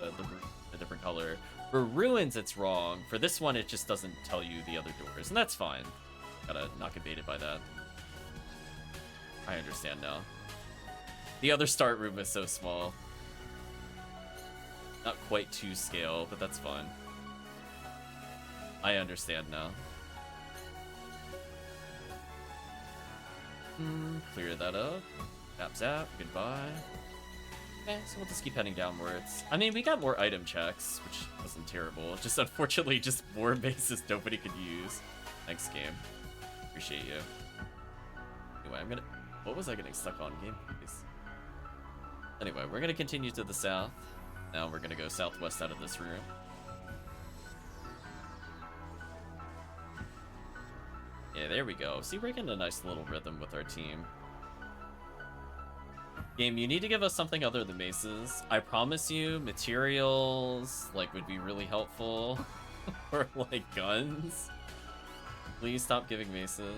a different color. For ruins, it's wrong. For this one, it just doesn't tell you the other doors, and that's fine. Gotta not get baited by that. I understand now. The other start room is so small. Not quite to scale, but that's fine. I understand now. Clear that up. Tap zap, goodbye. Okay, so we'll just keep heading downwards. I mean, we got more item checks, which wasn't terrible. Just unfortunately, just more bases nobody could use. Next game. Appreciate you. Anyway, I'm gonna... What was I getting stuck on? Game please. Anyway, we're gonna continue to the south. Now we're gonna go southwest out of this room. Yeah, there we go. See, we're getting a nice little rhythm with our team. Game, you need to give us something other than maces. I promise you, materials, like, would be really helpful. Or, like, guns. Please stop giving maces.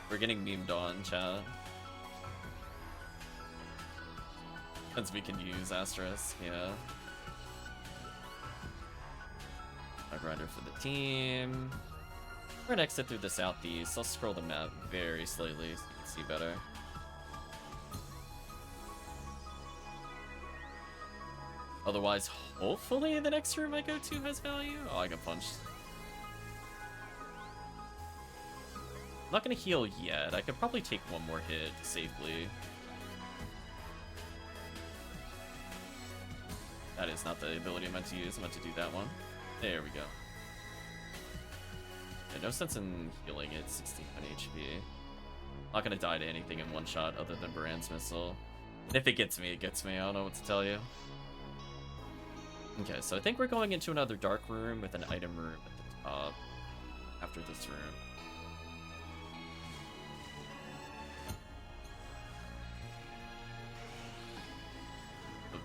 We're getting memed on, chat. Guns we can use, asterisk, yeah. A grinder for the team. We're gonna exit through the southeast. I'll scroll the map very slightly so you can see better. Otherwise, hopefully the next room I go to has value. Oh, I got punched. I'm not gonna heal yet. I could probably take one more hit safely. That is not the ability I meant to use. I meant to do that one. There we go. Yeah, no sense in healing it. 69 HP. Not gonna die to anything in one shot other than Baran's missile. And if it gets me, it gets me. I don't know what to tell you. Okay, so I think we're going into another dark room with an item room at the top after this room.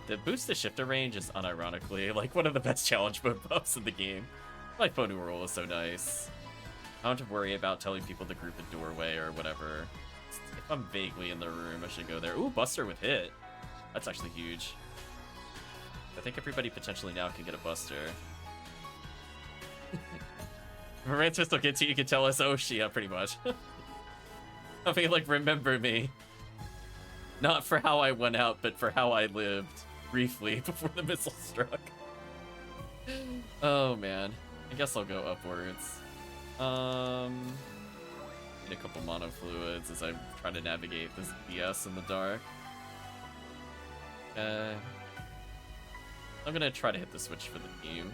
The boost to shifter range is unironically like one of the best challenge mode buffs in the game. My phone roll is so nice. I don't have to worry about telling people to group a doorway or whatever. If I'm vaguely in the room, I should go there. Ooh, Buster with hit. That's actually huge. I think everybody potentially now can get a Buster. If Pistol gets you can tell us, oh, yeah, pretty much. I mean, like, remember me. Not for how I went out, but for how I lived briefly before the missile struck. Oh, man. I guess I'll go upwards. Need a couple mono fluids as I try to navigate this BS in the dark. I'm gonna try to hit the switch for the team.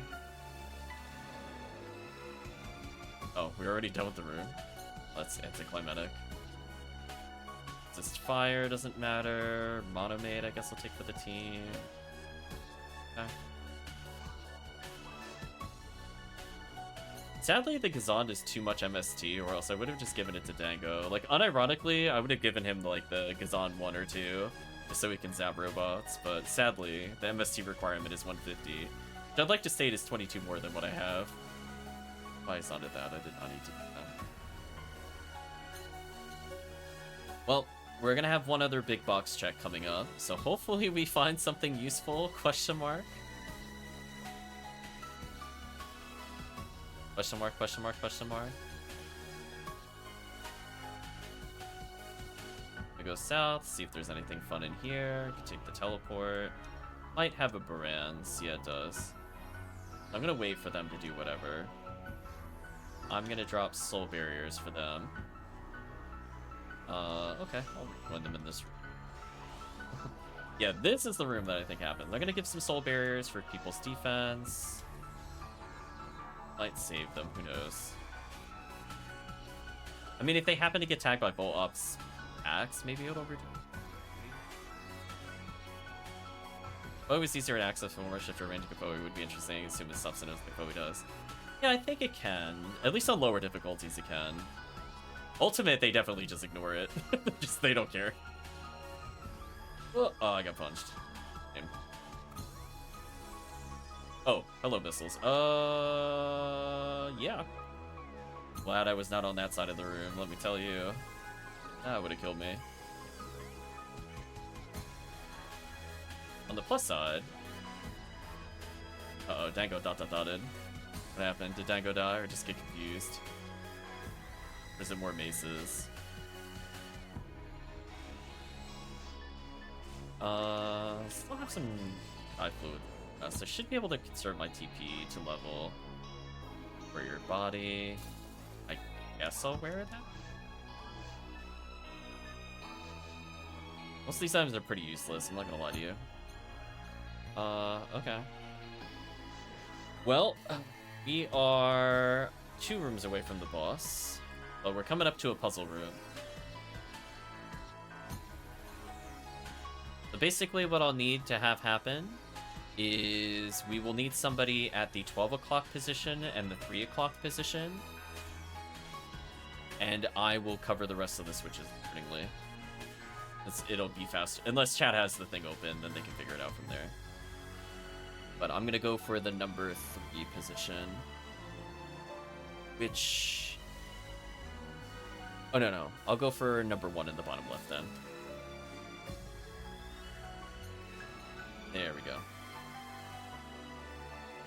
Oh, we're already done with the room. That's anticlimactic. Resist fire doesn't matter. Monomate, I guess I'll take for the team. Okay. Sadly, the Gazond is too much MST, or else I would have just given it to Dango. Like, unironically, I would have given him, like, the Gazond 1 or 2, just so he can zap robots, but sadly, the MST requirement is 150, which I'd like to state is 22 more than what I have. Why is not at that? I did not need to do that. Well, we're gonna have one other big box check coming up, so hopefully we find something useful, question mark. Question mark, question mark, question mark. I go south, see if there's anything fun in here. Can take the teleport. Might have a Baran's. Yeah, it does. I'm gonna wait for them to do whatever. I'm gonna drop soul barriers for them. Okay, I'll win them in this room. Yeah, this is the room that I think happens. I'm gonna give some soul barriers for people's defense. Might save them, who knows. I mean, if they happen to get tagged by Bolt Ops Axe, maybe it'll reduce. Always easier to access from more shifter range of Koei would be interesting, assuming substance the Koei does. Yeah, I think it can. At least on lower difficulties it can. Ultimate, they definitely just ignore it. Just, they don't care. Oh, I got punched. Damn. Oh, hello missiles. Yeah. Glad I was not on that side of the room, let me tell you. That would have killed me. On the plus side... Uh-oh, Dango dotted. What happened? Did Dango die or just get confused? Or is it more maces? Still have some eye fluid. So I should be able to conserve my TP to level for your body. I guess I'll wear that. Most of these items are pretty useless, I'm not gonna lie to you. Okay. Well, we are 2 rooms away from the boss, but we're coming up to a puzzle room. So basically what I'll need to have happen is we will need somebody at the 12 o'clock position and the 3 o'clock position, and I will cover the rest of the switches accordingly. It'll be faster. Unless chat has the thing open, then they can figure it out from there. But I'm gonna go for the number 3 position, which... Oh, no. I'll go for number 1 in the bottom left then. There we go.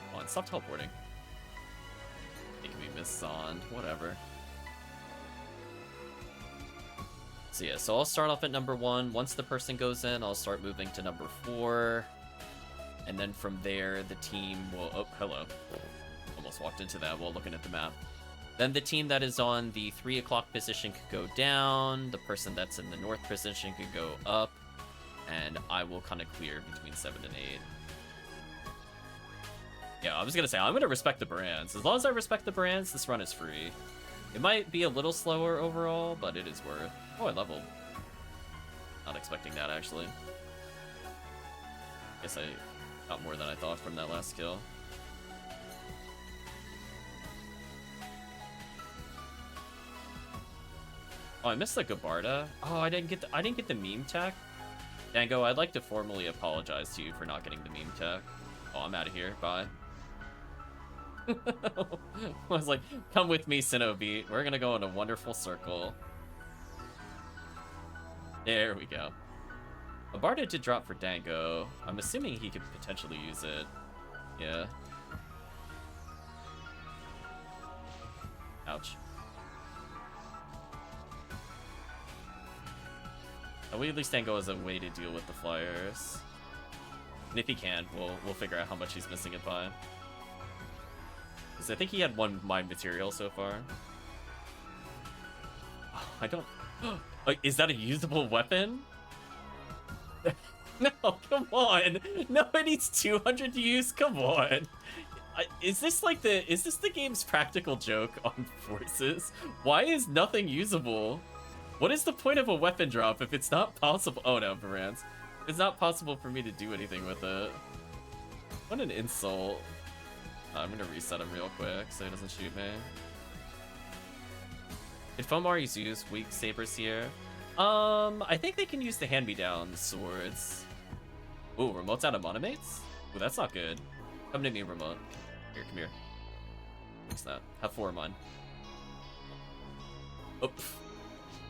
Come on, stop teleporting. Making me miss Zond, whatever. So yeah, so I'll start off at number 1. Once the person goes in, I'll start moving to number 4. And then from there, the team will... Oh, hello. Almost walked into that while looking at the map. Then the team that is on the 3 o'clock position could go down. The person that's in the north position could go up. And I will kind of clear between 7 and 8. Yeah, I was going to say, I'm going to respect the brands. As long as I respect the brands, this run is free. It might be a little slower overall, but it is worth. Oh, I leveled. Not expecting that, actually. Guess I Got more than I thought from that last kill. Oh, I missed the Gabarda. Oh, I didn't get the meme tech. Dango, I'd like to formally apologize to you for not getting the meme tech. Oh, I'm out of here. Bye. I was like, come with me, Shinobi. We're gonna go in a wonderful circle. There we go. A Barda did drop for Dango. I'm assuming he could potentially use it. Yeah. Ouch. At least Dango has a way to deal with the flyers. And if he can, we'll figure out how much he's missing it by. Because I think he had one mind material so far. Oh, I don't... Like, is that a usable weapon? No, come on. No, it needs 200 to use. Come on. Is this the game's practical joke on forces? Why is nothing usable? What is the point of a weapon drop if it's not possible? Oh no, Varans. It's not possible for me to do anything with it. What an insult. I'm gonna reset him real quick so he doesn't shoot me. Did FOmarl use weak sabers here? I think they can use the hand-me-down swords. Ooh, Remote's out of monomates? Ooh, that's not good. Come to me, Remote. Here, come here. What's that? Have 4 of mine. Oh,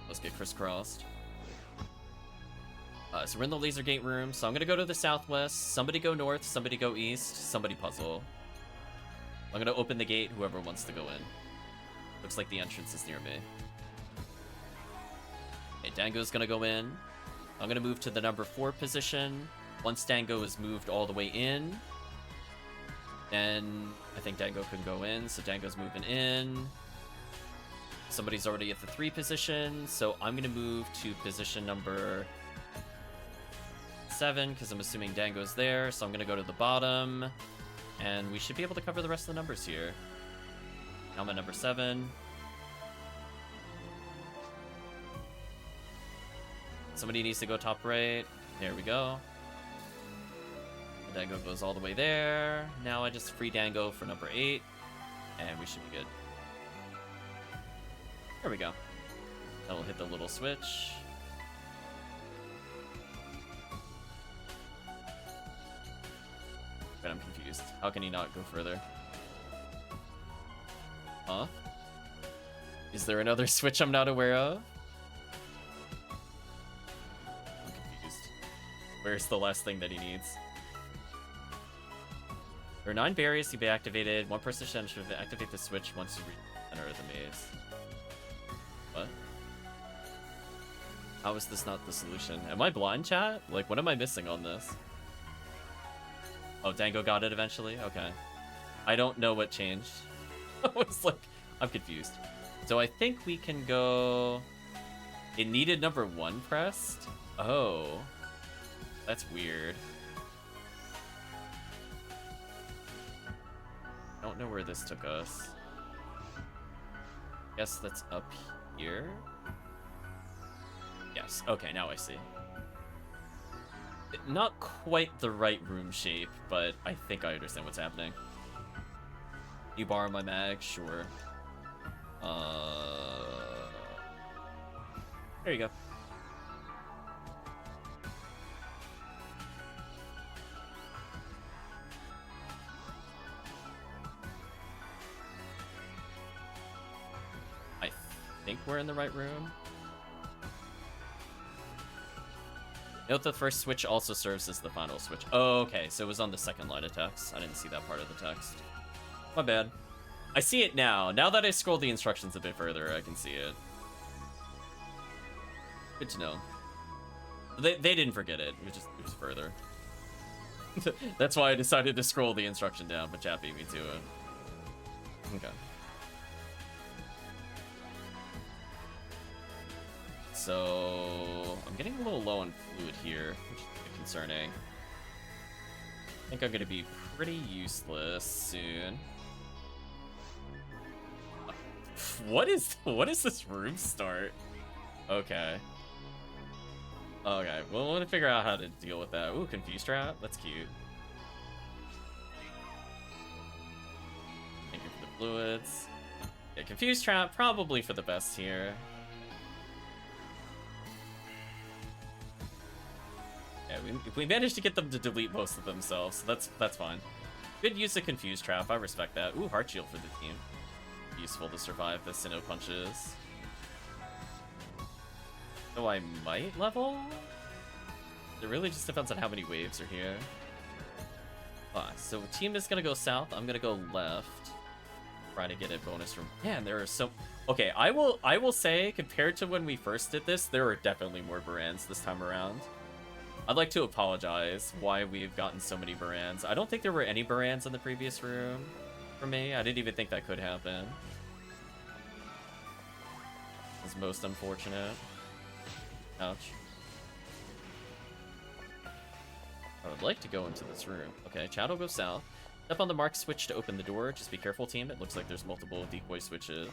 let's get crisscrossed. So we're in the laser gate room, so I'm gonna go to the southwest. Somebody go north, somebody go east, somebody puzzle. I'm gonna open the gate, whoever wants to go in. Looks like the entrance is near me. Okay, Dango's gonna go in. I'm gonna move to the number 4 position. Once Dango is moved all the way in, then I think Dango can go in, so Dango's moving in. Somebody's already at the 3 position, so I'm gonna move to position number 7, because I'm assuming Dango's there, so I'm gonna go to the bottom, and we should be able to cover the rest of the numbers here. Now I'm at number 7. Somebody needs to go top right. There we go. Dango goes all the way there. Now I just free Dango for number 8, and we should be good. There we go. That'll hit the little switch. But I'm confused. How can he not go further? Huh? Is there another switch I'm not aware of? I'm confused. Where's the last thing that he needs? There are 9 barriers to be activated. One person should activate the switch once you enter the maze. What? How is this not the solution? Am I blind, chat? Like, what am I missing on this? Oh, Dango got it eventually? Okay. I don't know what changed. I was like, I'm confused. So I think we can go... It needed number 1 pressed? Oh. That's weird. I don't know where this took us. Guess that's up here? Yes. Okay, now I see. Not quite the right room shape, but I think I understand what's happening. You borrow my mag? Sure. There you go. I think we're in the right room. Note the first switch also serves as the final switch. Oh, okay, so it was on the second line of text. I didn't see that part of the text. My bad. I see it now. Now that I scroll the instructions a bit further, I can see it. Good to know. They didn't forget it. It was further. That's why I decided to scroll the instruction down, but chat beat me to it. Okay. So I'm getting a little low on fluid here, which is a bit concerning. I think I'm gonna be pretty useless soon. What is this room start? Okay. Okay, well, we'll figure out how to deal with that. Ooh, confused trap. That's cute. fluids. Yeah, Confused Trap, probably for the best here. Yeah, we managed to get them to delete most of themselves, so that's fine. Good use of Confused Trap, I respect that. Ooh, Heart Shield for the team. Useful to survive the Sinnoh punches. So I might level? It really just depends on how many waves are here. So team is gonna go south, I'm gonna go left. Try to get a bonus from... Man, there are so... Okay, I will say, compared to when we first did this, there are definitely more Barans this time around. I'd like to apologize why we've gotten so many Barans. I don't think there were any Barans in the previous room for me. I didn't even think that could happen. It's most unfortunate. Ouch. I would like to go into this room. Okay, Chad will go south. Step on the mark switch to open the door. Just be careful, team. It looks like there's multiple decoy switches.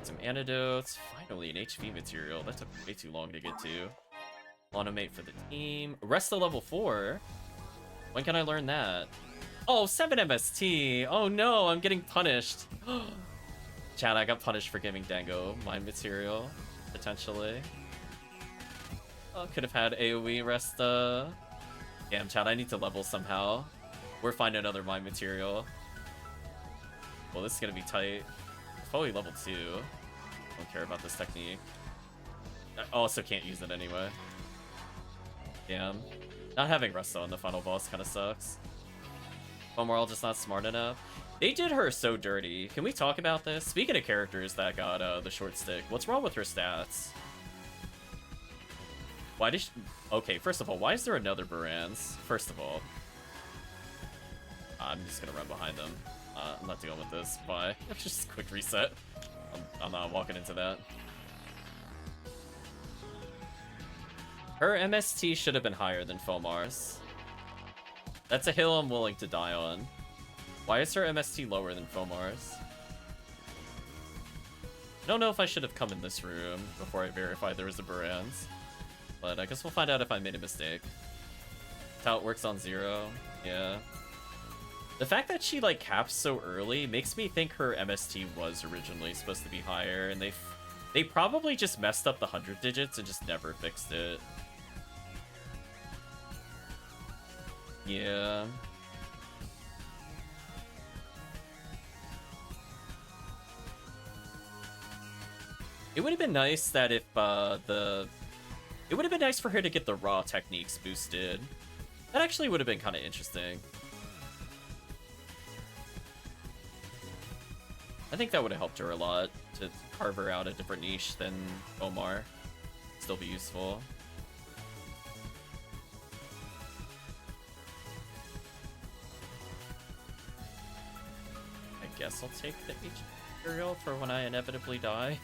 Some antidotes. Finally, an HV material. That took way too long to get to. Automate for the team. Rest to level 4. When can I learn that? Oh, 7 MST. Oh no, I'm getting punished. Chad, I got punished for giving Dango mind material, potentially. Oh, could have had AoE Resta. Damn, Chad, I need to level somehow. We're finding another mind material. Well, this is gonna be tight. Probably level 2. Don't care about this technique. I also can't use it anyway. Damn. Not having Resta on the final boss kind of sucks. FOmarl just not smart enough. They did her so dirty. Can we talk about this? Speaking of characters that got the short stick, what's wrong with her stats? Why did she... Okay, first of all, why is there another Barans? First of all. I'm just gonna run behind them. I'm not dealing with this. Bye. Just a quick reset. I'm not walking into that. Her MST should have been higher than FOmar's. That's a hill I'm willing to die on. Why is her MST lower than FOmar's? I don't know if I should have come in this room before I verified there was a Barans. But I guess we'll find out if I made a mistake. That's how it works on 0. Yeah. The fact that she, like, caps so early makes me think her MST was originally supposed to be higher, and they probably just messed up the 100 digits and just never fixed it. Yeah. It would have been nice that if, It would have been nice for her to get the raw techniques boosted. That actually would have been kind of interesting. I think that would have helped her a lot to carve her out a different niche than Omar. Still be useful. I guess I'll take the H material for when I inevitably die.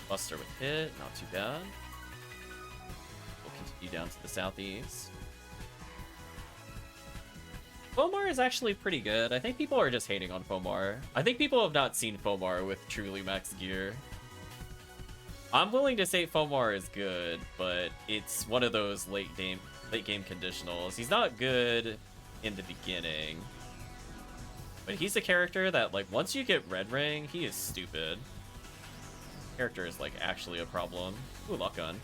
Buster with hit, not too bad. We'll continue down to the southeast. FOmarl is actually pretty good. I think people are just hating on FOmarl. I think people have not seen FOmarl with truly max gear. I'm willing to say FOmarl is good, but it's one of those late game conditionals. He's not good in the beginning, but he's a character that, like, once you get Red Ring, he is stupid. Character is, like, actually a problem. Ooh, Lock Gun.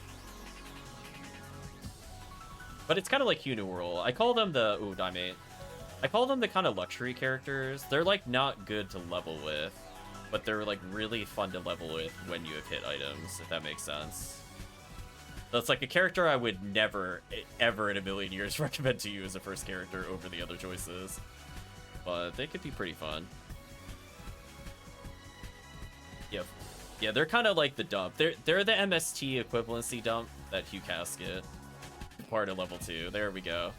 But it's kind of like Uniworld. I call them the... Ooh, Dimate. I call them the kind of luxury characters. They're, like, not good to level with, but they're, like, really fun to level with when you have hit items, if that makes sense. So it's like a character I would never, ever in a million years recommend to you as a first character over the other choices. But they could be pretty fun. Yep. Yeah, they're kind of like the dump. They're the MST equivalency dump that Hugh Casket. Part of level 2. There we go.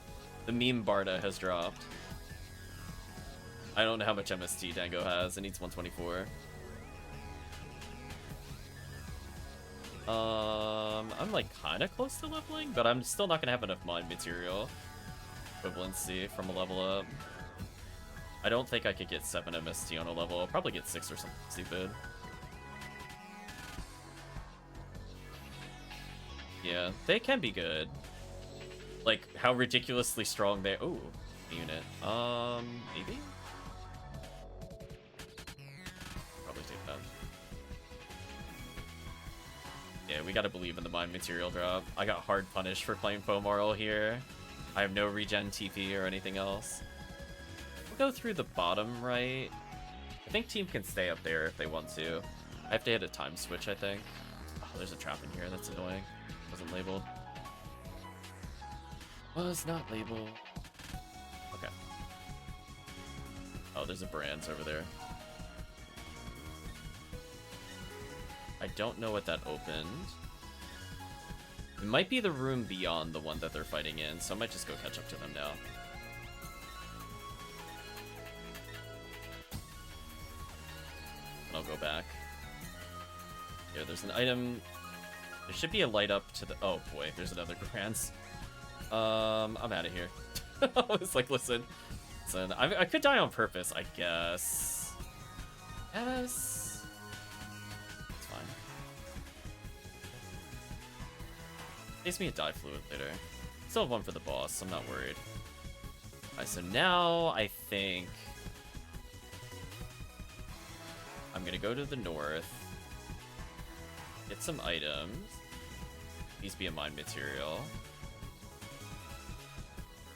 The meme Barda has dropped. I don't know how much MST Dango has. It needs 124. I'm like kind of close to leveling, but I'm still not gonna have enough mind material equivalency from a level up. I don't think I could get 7 MST on a level. I'll probably get 6 or something stupid. Yeah, they can be good. Like, how ridiculously strong they... Ooh, unit. Maybe? Probably take that. Yeah, we gotta believe in the mine material drop. I got hard punished for playing FOmarl here. I have no regen TP or anything else. We'll go through the bottom right. I think team can stay up there if they want to. I have to hit a time switch, I think. Oh, there's a trap in here. That's annoying. Wasn't labeled. Was not labeled. Okay. Oh, there's a Brands over there. I don't know what that opened. It might be the room beyond the one that they're fighting in, so I might just go catch up to them now. And I'll go back. Yeah, there's an item. There should be a light up to the... Oh, boy, there's another Brands. I'm out of here. I was like, listen. I could die on purpose, I guess. Yes. It's fine. Saves me a die fluid later. Still have one for the boss, I'm not worried. Alright, so now I think I'm gonna go to the north, get some items. These be a mine material.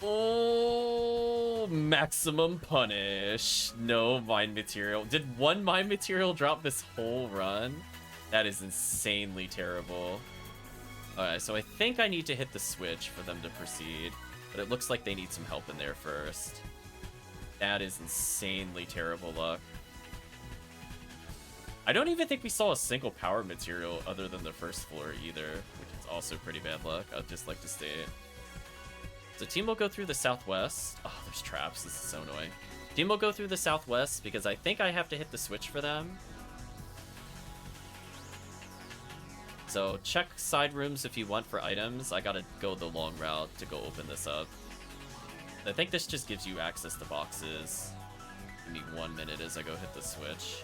Oh, maximum punish. No mine material. Did one mine material drop this whole run? That is insanely terrible. Alright, so I think I need to hit the switch for them to proceed, but it looks like they need some help in there first. That is insanely terrible luck. I don't even think we saw a single power material other than the first floor either, which is also pretty bad luck, I'd just like to state. So team will go through the southwest. Oh, there's traps. This is so annoying. Team will go through the southwest because I think I have to hit the switch for them. So check side rooms if you want for items. I gotta go the long route to go open this up. I think this just gives you access to boxes. Give me 1 minute as I go hit the switch.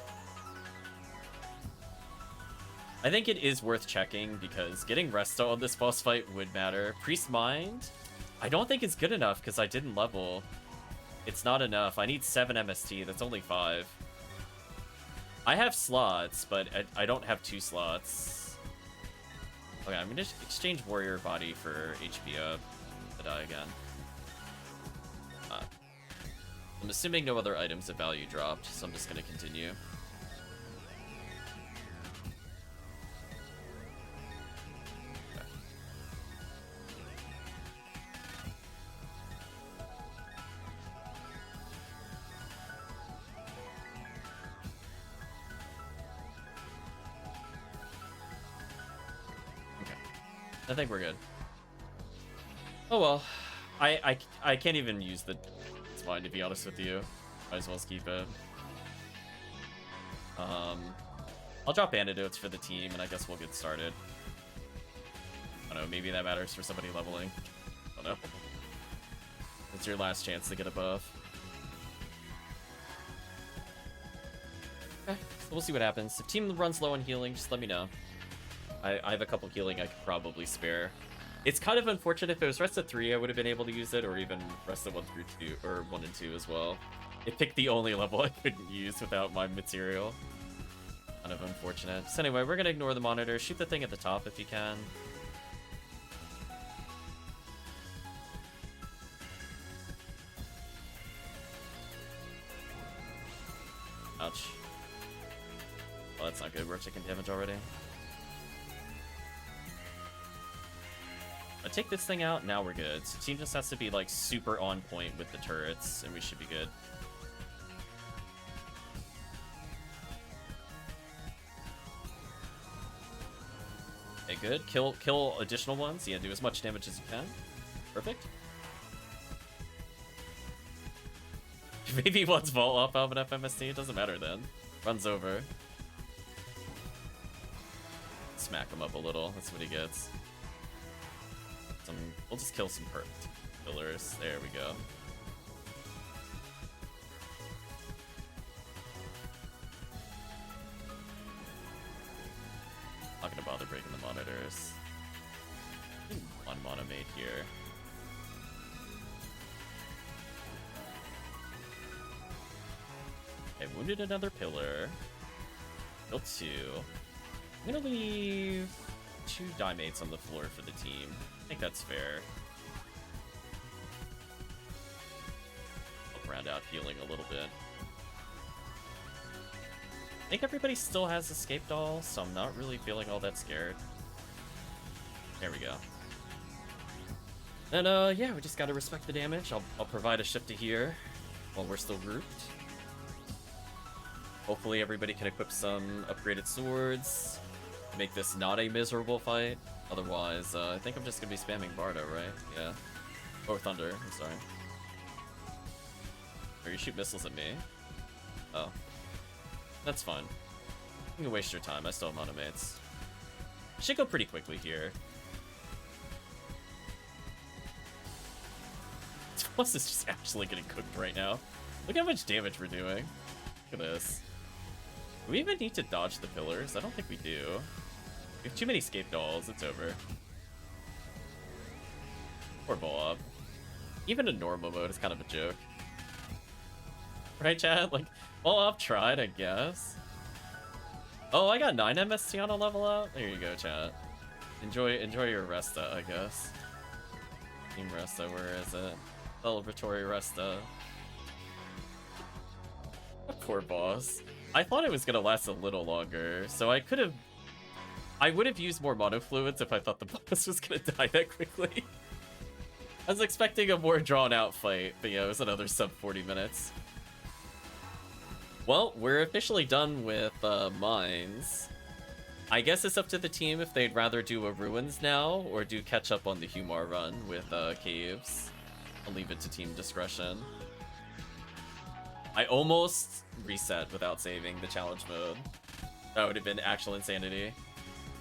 I think it is worth checking because getting resto on this boss fight would matter. Priest Mind? I don't think it's good enough because I didn't level. It's not enough. I need 7 MST. That's only 5. I have slots, but I don't have 2 slots. Okay, I'm going to exchange Warrior Body for HP up to die again. I'm assuming no other items of value dropped, so I'm just going to continue. I think we're good. Oh well. I can't even use the... It's fine, to be honest with you. Might as well keep it. I'll drop antidotes for the team, and I guess we'll get started. I don't know, maybe that matters for somebody leveling. I don't know. It's your last chance to get a buff. Okay, so we'll see what happens. If team runs low on healing, just let me know. I have a couple healing I could probably spare. It's kind of unfortunate. If it was rest of 3, I would have been able to use it, or even rest of 1 through 2, or 1 and 2 as well. It picked the only level I couldn't use without my material. Kind of unfortunate. So anyway, we're gonna ignore the monitor. Shoot the thing at the top if you can. Ouch. Well, that's not good. We're taking damage already. I take this thing out, now we're good. So team just has to be like super on point with the turrets, and we should be good. Okay, good. Kill additional ones. Yeah, do as much damage as you can. Perfect. Maybe one's vault off of an FMST, it doesn't matter then. Runs over. Smack him up a little, that's what he gets. We'll just kill some pillars. There we go. Not gonna bother breaking the monitors. One mana made here. I wounded another pillar. Killed 2. I'm gonna leave 2 dimates on the floor for the team. I think that's fair. I'll round out healing a little bit. I think everybody still has escape doll, so I'm not really feeling all that scared. There we go. And yeah, we just gotta respect the damage. I'll provide a shift to here while we're still grouped. Hopefully everybody can equip some upgraded swords. Make this not a miserable fight. Otherwise, I think I'm just gonna be spamming Bardo, right? Yeah. Or Thunder, I'm sorry. Or you shoot missiles at me. Oh. That's fine. You can waste your time, I still have monomates. Should go pretty quickly here. Plus is just actually getting cooked right now. Look how much damage we're doing. Look at this. Do we even need to dodge the pillars? I don't think we do. We have too many escape dolls, it's over. Or Bob. Even in normal mode is kind of a joke. Right, Chad? Like, Bob tried, I guess. Oh, I got 9 MST on a level up? There you go, chat. Enjoy your Resta, I guess. Team Resta, where is it? Celebratory Resta. Poor boss. I thought it was gonna last a little longer, so I would have used more monofluids if I thought the boss was gonna die that quickly. I was expecting a more drawn out fight, but yeah, it was another sub 40 minutes. Well, we're officially done with mines. I guess it's up to the team if they'd rather do a ruins now or do catch up on the Humar run with caves. I'll leave it to team discretion. I almost reset without saving the challenge mode. That would have been actual insanity.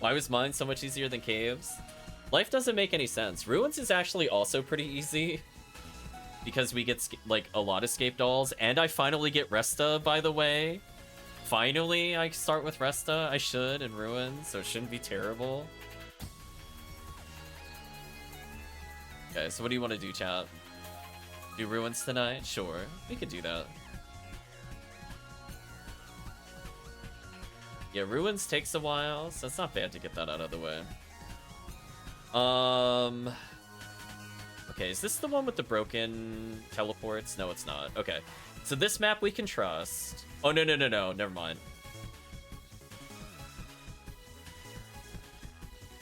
Why was mine so much easier than caves? Life doesn't make any sense. Ruins is actually also pretty easy because we get like a lot of escape dolls, and I finally get Resta, by the way. Finally, I start with Resta. I should in Ruins, so it shouldn't be terrible. Okay, so what do you want to do, chat? Do Ruins tonight? Sure, we could do that. Yeah, Ruins takes a while, so it's not bad to get that out of the way. Okay, is this the one with the broken teleports? No, it's not. Okay, so this map we can trust. Oh, no, never mind.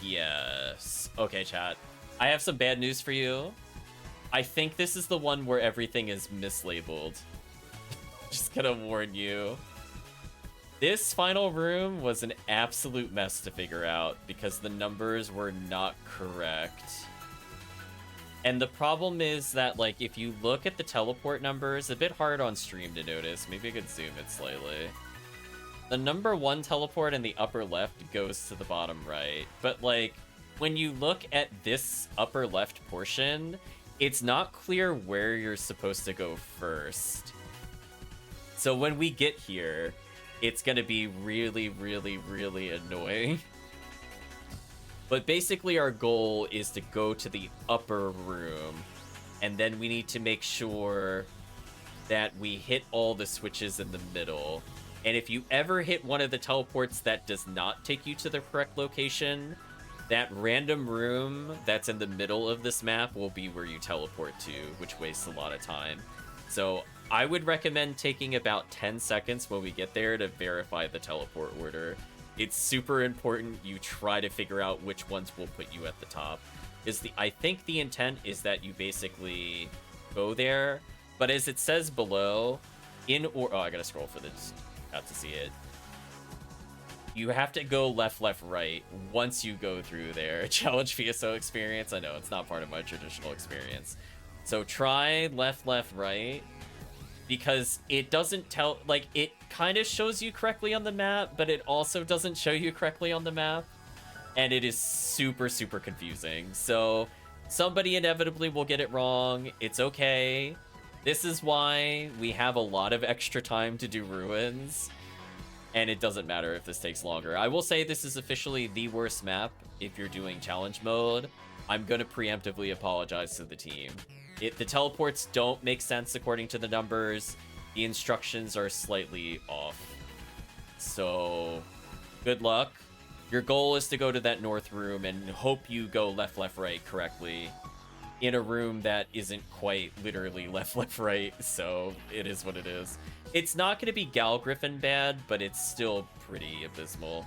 Yes. Okay, chat. I have some bad news for you. I think this is the one where everything is mislabeled. Just gonna warn you. This final room was an absolute mess to figure out because the numbers were not correct. And the problem is that, like, if you look at the teleport numbers, a bit hard on stream to notice. Maybe I could zoom it slightly. The number 1 teleport in the upper left goes to the bottom right. But, like, when you look at this upper left portion, it's not clear where you're supposed to go first. So when we get here, it's gonna be really, really, really annoying. But basically our goal is to go to the upper room, and then we need to make sure that we hit all the switches in the middle. And if you ever hit one of the teleports that does not take you to the correct location, that random room that's in the middle of this map will be where you teleport to, which wastes a lot of time. So I would recommend taking about 10 seconds when we get there to verify the teleport order. It's super important you try to figure out which ones will put you at the top. I think the intent is that you basically go there, but as it says below, oh, I gotta scroll for this, to see it. You have to go left, right once you go through there. Challenge PSO experience. I know it's not part of my traditional experience. So try left, right. Because it doesn't tell, like, it kind of shows you correctly on the map, but it also doesn't show you correctly on the map. And it is super, super confusing. So somebody inevitably will get it wrong. It's okay. This is why we have a lot of extra time to do Ruins. And it doesn't matter if this takes longer. I will say this is officially the worst map if you're doing challenge mode. I'm going to preemptively apologize to the team. The teleports don't make sense according to the numbers. the instructions are slightly off. So, good luck. Your goal is to go to that north room and hope you go left, left, right correctly in a room that isn't quite literally left, left, right. So, it is what it is. It's not going to be Gal Griffin bad, but it's still pretty abysmal.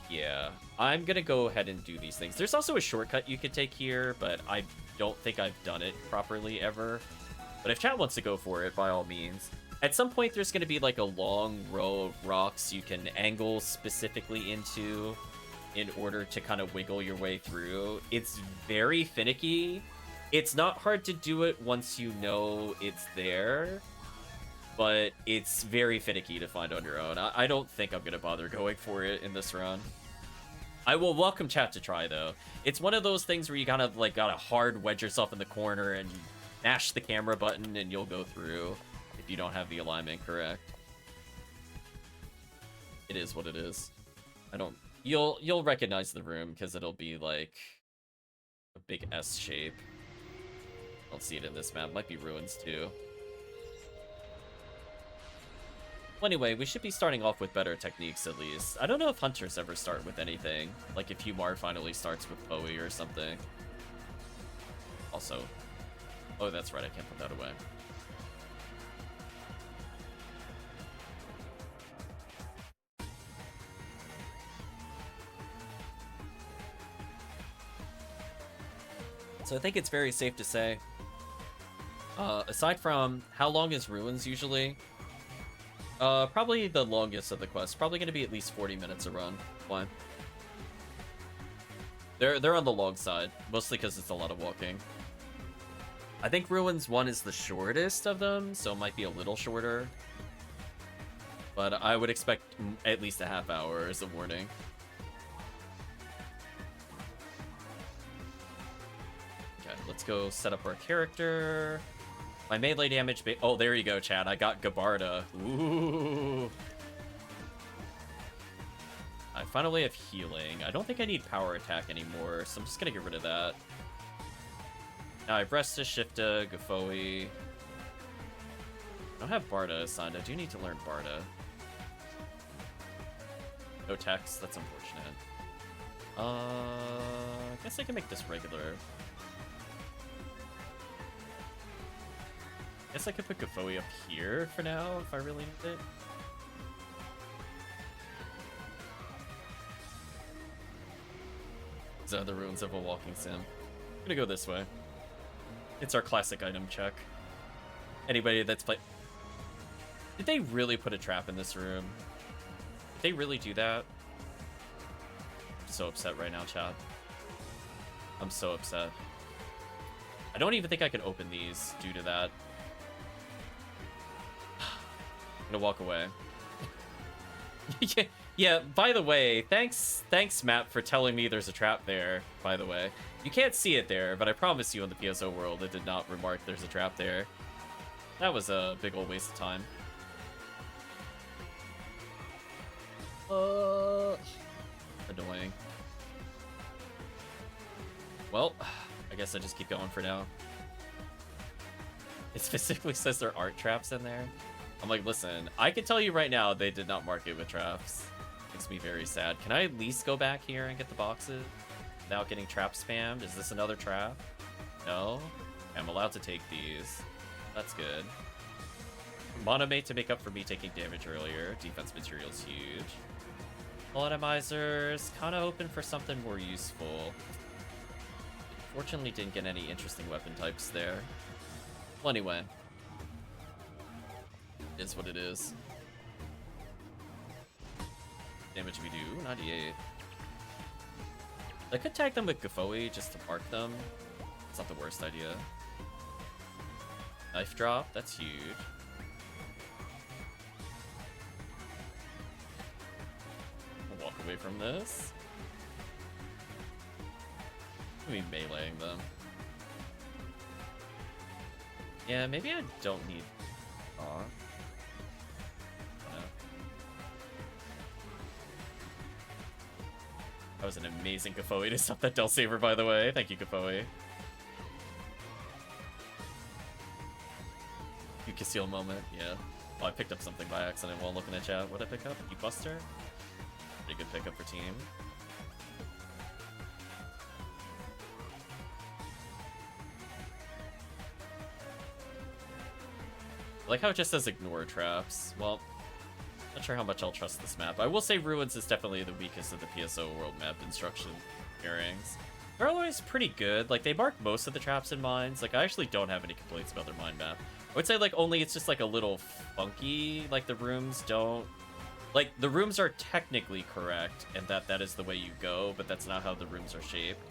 Yeah, I'm going to go ahead and do these things. There's also a shortcut you could take here, but I don't think I've done it properly ever. But if chat wants to go for it, by all means. At some point, there's going to be like a long row of rocks you can angle specifically into in order to kind of wiggle your way through. It's very finicky. It's not hard to do it once you know it's there, but it's very finicky to find on your own. I don't think I'm going to bother going for it in this run. I will welcome chat to try, though. It's one of those things where you kind of like gotta hard wedge yourself in the corner and mash the camera button and you'll go through if you don't have the alignment correct. It is what it is. You'll recognize the room because it'll be like a big S shape. I don't see it in this map. Might be ruins too. Well, anyway, we should be starting off with better techniques at least. I don't know if hunters ever start with anything. Like if FOmarl finally starts with Poe or something. Also, oh, that's right. I can't put that away. So I think it's very safe to say, aside from how long is ruins usually? Probably the longest of the quests. Probably going to be at least 40 minutes a run. Why? They're on the long side, mostly because it's a lot of walking. I think Ruins 1 is the shortest of them, so it might be a little shorter. But I would expect at least a half hour as a warning. Okay, let's go set up our character. My melee damage... Oh, there you go, Chad. I got Gabarda. Ooh. I finally have healing. I don't think I need power attack anymore, so I'm just gonna get rid of that. Now I have Resta, Shifta, Gafoe. I don't have Barda assigned. I do need to learn Barda. No text. That's unfortunate. I guess I can make this regular. I guess I could put Gafoe up here for now if I really need it. These are the ruins of a walking sim. I'm gonna go this way. It's our classic item check. Anybody that's played... Did they really put a trap in this room? Did they really do that? I'm so upset right now, chat. I'm so upset. I don't even think I can open these due to that. I'm gonna walk away. Yeah, by the way, thanks Matt for telling me there's a trap there, by the way. You can't see it there, but I promise you in the PSO world it did not remark there's a trap there. That was a big old waste of time. Annoying. Well, I guess I just keep going for now. It specifically says there aren't traps in there. I'm like, listen, I can tell you right now they did not mark it with traps. Makes me very sad. Can I at least go back here and get the boxes without getting trap spammed? Is this another trap? No? I'm allowed to take these. That's good. Monomate to make up for me taking damage earlier. Defense material's huge. Atomizers, kind of hoping for something more useful. Fortunately didn't get any interesting weapon types there. Well, anyway. Is what it is. Damage we do, 98. I could tag them with Gafoe just to mark them. It's not the worst idea. Knife drop, that's huge. I'll walk away from this. I'm gonna be meleeing them. Yeah, maybe I don't need... Aw. That was an amazing Gafoe to stop that Del Saber, by the way. Thank you, Gafoe. Lucasile moment, yeah. Oh, I picked up something by accident while looking at chat. What did I pick up? E-Buster? Pretty good pickup for team. I like how it just says ignore traps. Well, not sure how much I'll trust this map. I will say Ruins is definitely the weakest of the PSO world map instruction pairings. They're always pretty good. Like, they mark most of the traps in mines. Like, I actually don't have any complaints about their mine map. I would say, like, only it's just, like, a little funky. Like, the rooms don't... Like, the rooms are technically correct, and that is the way you go, but that's not how the rooms are shaped.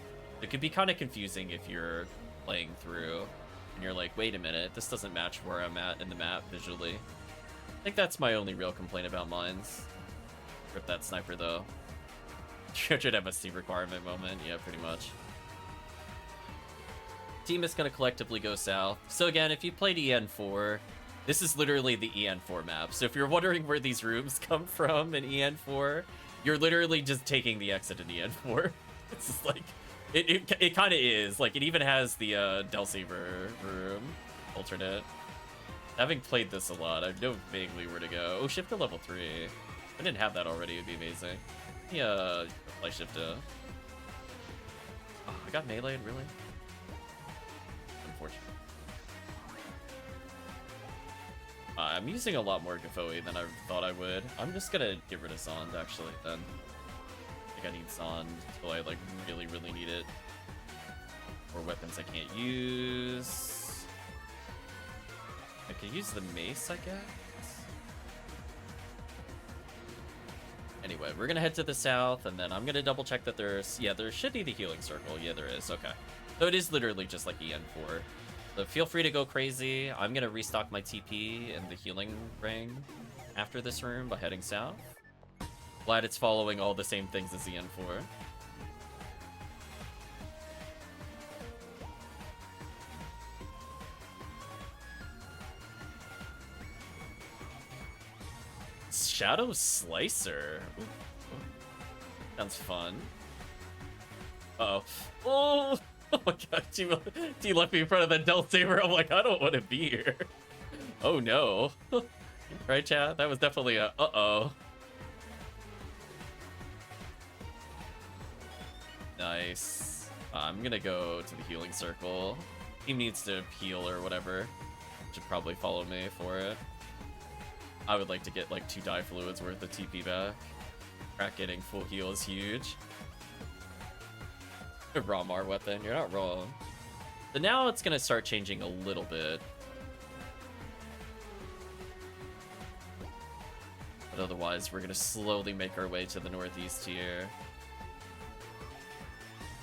It could be kind of confusing if you're playing through, and you're like, wait a minute, this doesn't match where I'm at in the map visually. I think that's my only real complaint about mines. Rip that sniper, though. 300 MST requirement moment, yeah, pretty much. Team is going to collectively go south. So again, if you played EN4, this is literally the EN4 map. So if you're wondering where these rooms come from in EN4, you're literally just taking the exit in EN4. It's just like, it kind of is. Like, it even has the Delsaver room alternate. Having played this a lot, I know vaguely where to go. Oh, shift to level 3. If I didn't have that already, it'd be amazing. Yeah, play shift to... Oh, I got meleeed, really? Unfortunate. I'm using a lot more Gafoe than I thought I would. I'm just gonna get rid of Zond, actually, then. I think I need Zond until I, like, really, really need it. Or weapons I can't use. I could use the mace, I guess? Anyway, we're gonna head to the south, and then I'm gonna double check that there's... Yeah, there should be the healing circle. Yeah, there is. Okay. So it is literally just like EN4. So feel free to go crazy. I'm gonna restock my TP and the healing ring after this room by heading south. Glad it's following all the same things as EN4. Shadow Slicer. Ooh. Sounds fun. Uh-oh. Oh! Oh my god, T left me in front of the Delsaver. I'm like, I don't want to be here. Oh no. Right, chat? That was definitely a uh-oh. Nice. I'm gonna go to the healing circle. Team needs to heal or whatever. Should probably follow me for it. I would like to get like 2 die fluids worth of TP back. Crack getting full heal is huge. A Ramar weapon, you're not wrong. So now it's gonna start changing a little bit. But otherwise, we're gonna slowly make our way to the northeast here.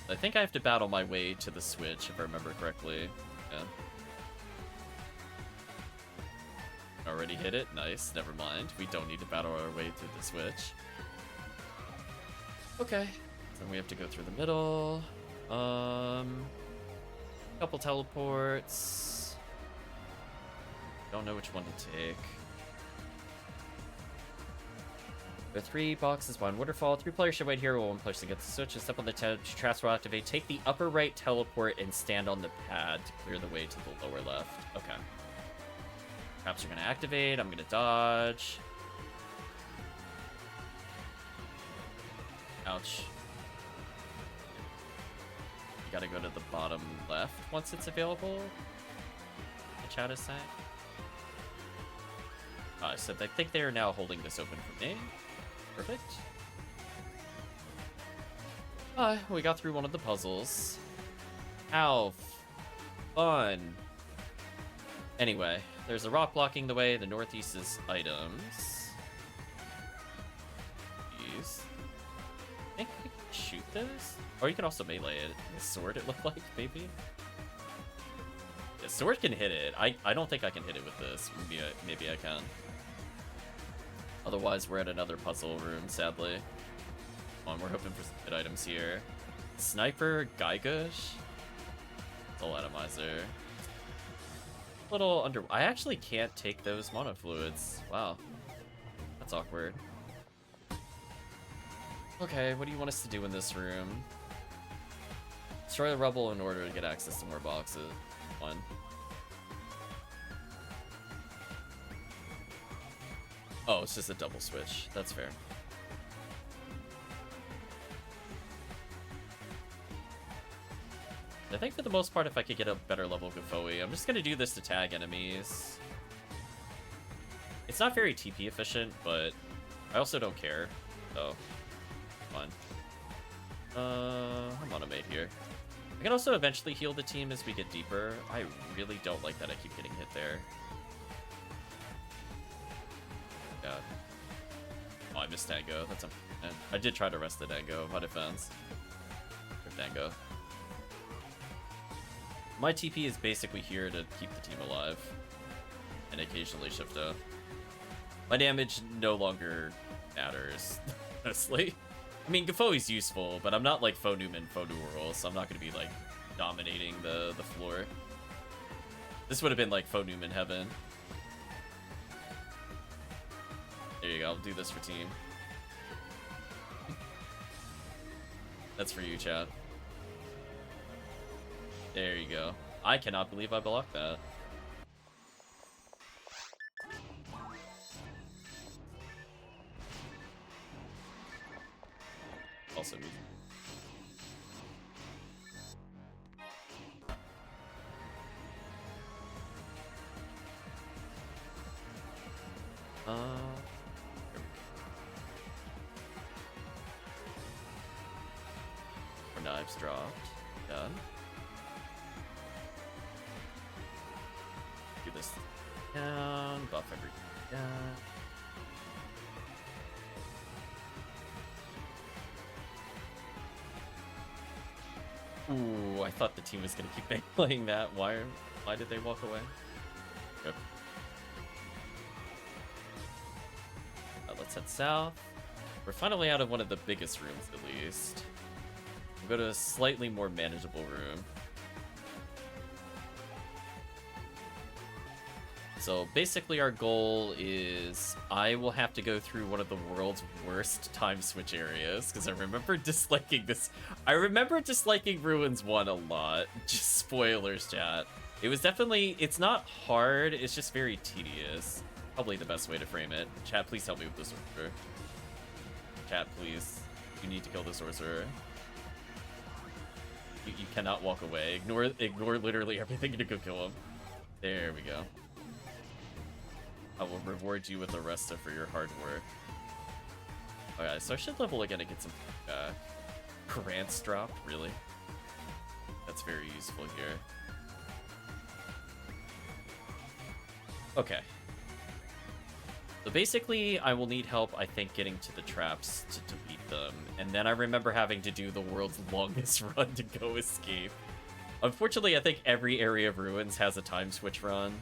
I think I have to battle my way to the switch, if I remember correctly. Yeah. Already hit it? Nice, never mind. We don't need to battle our way to the switch. Okay. Then we have to go through the middle. Couple teleports. Don't know which one to take. There are 3 boxes, 1 waterfall. 3 players should wait here while 1 player gets the switch and step on the traps will activate. Take the upper right teleport and stand on the pad to clear the way to the lower left. Okay. Traps are gonna activate. I'm gonna dodge. Ouch. You gotta go to the bottom left once it's available. The chat is saying. So I think they are now holding this open for me. Perfect. We got through one of the puzzles. How fun. Anyway, there's a rock blocking the way. The northeast is items. These. I think we can shoot those? Or you can also melee it. A sword, it looked like, maybe? Yeah, sword can hit it. I don't think I can hit it with this. Maybe I can. Otherwise, we're at another puzzle room, sadly. Come on, we're hoping for some good items here. Sniper, Gygush. Soul Atomizer. Little under... I actually can't take those mono fluids. Wow. That's awkward. Okay, what do you want us to do in this room? Destroy the rubble in order to get access to more boxes. One. Oh, it's just a double switch. That's fair. I think for the most part, if I could get a better level Gafoi, I'm just gonna do this to tag enemies. It's not very TP efficient, but I also don't care. So, fine. I'm on a mate here. I can also eventually heal the team as we get deeper. I really don't like that I keep getting hit there. God. Oh, I missed Dango. That's unfortunate. I did try to rest the Dango. My defense. Or Dango. My TP is basically here to keep the team alive. And occasionally shift up. My damage no longer matters, honestly. I mean, Gafoi's useful, but I'm not like FONewman, FONewRL, so I'm not going to be like dominating the floor. This would have been like FONewman heaven. There you go, I'll do this for team. That's for you, chat. There you go. I cannot believe I blocked that. Also me. More knives dropped. Done. Do this down. Buff everything down. Ooh, I thought the team was gonna keep playing that. Why did they walk away? Yep. Let's head south. We're finally out of one of the biggest rooms, at least. We'll go to a slightly more manageable room. So basically our goal is I will have to go through one of the world's worst time switch areas, because I remember disliking this. I remember disliking Ruins 1 a lot. Just spoilers, chat. It was definitely, it's not hard, it's just very tedious. Probably the best way to frame it. Chat, please help me with the sorcerer. Chat, please. You need to kill the sorcerer. You cannot walk away. Ignore literally everything to go kill him. There we go. I will reward you with a resta for your hard work. Okay, so I should level again to get some grants drop, really. That's very useful here. Okay. So basically, I will need help, I think, getting to the traps to beat them. And then I remember having to do the world's longest run to go escape. Unfortunately, I think every area of Ruins has a time switch run.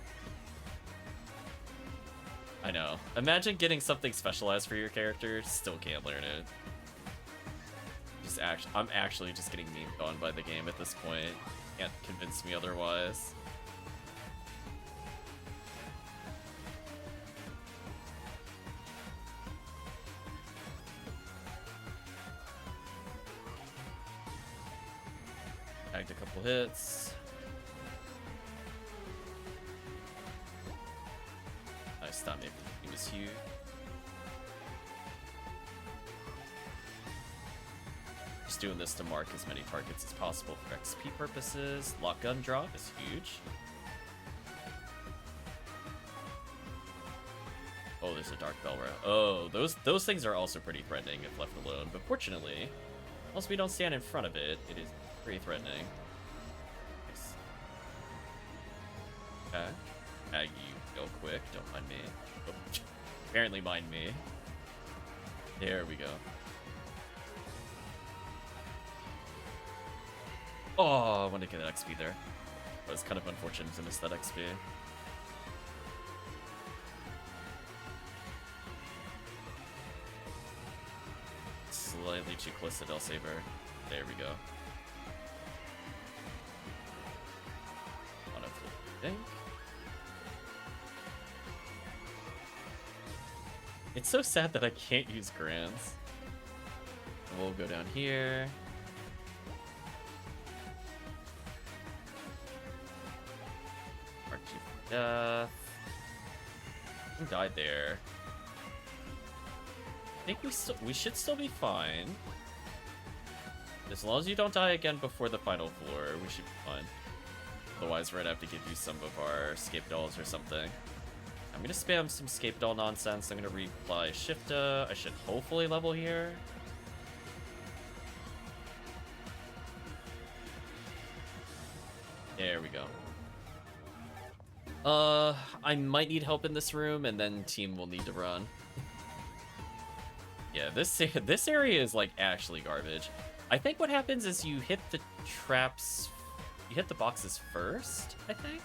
I know. Imagine getting something specialized for your character, still can't learn it. I'm actually just getting memed on by the game at this point. Can't convince me otherwise. Tagged a couple hits. Nice stun, maybe he was huge. Just doing this to mark as many targets as possible for XP purposes. Lock gun drop is huge. Oh, there's a Dark Belra. Oh, those things are also pretty threatening if left alone. But fortunately, once we don't stand in front of it, it is pretty threatening. Nice. Okay. Tag you real quick. Don't mind me. Oh, apparently mind me. There we go. Oh, I wanted to get an XP there. But it's kind of unfortunate to miss that XP. Slightly too close to Del Saber. There we go. On a full thing. It's so sad that I can't use grants. And we'll go down here. Mark you for death. Who died there? think we should still be fine. As long as you don't die again before the final floor, we should be fine. Otherwise, we're gonna have to give you some of our scape dolls or something. I'm gonna spam some scape doll nonsense. I'm gonna reapply Shifta. I should hopefully level here. There we go. I might need help in this room, and then team will need to run. Yeah, this area is like actually garbage. I think what happens is you hit the traps, you hit the boxes first, I think?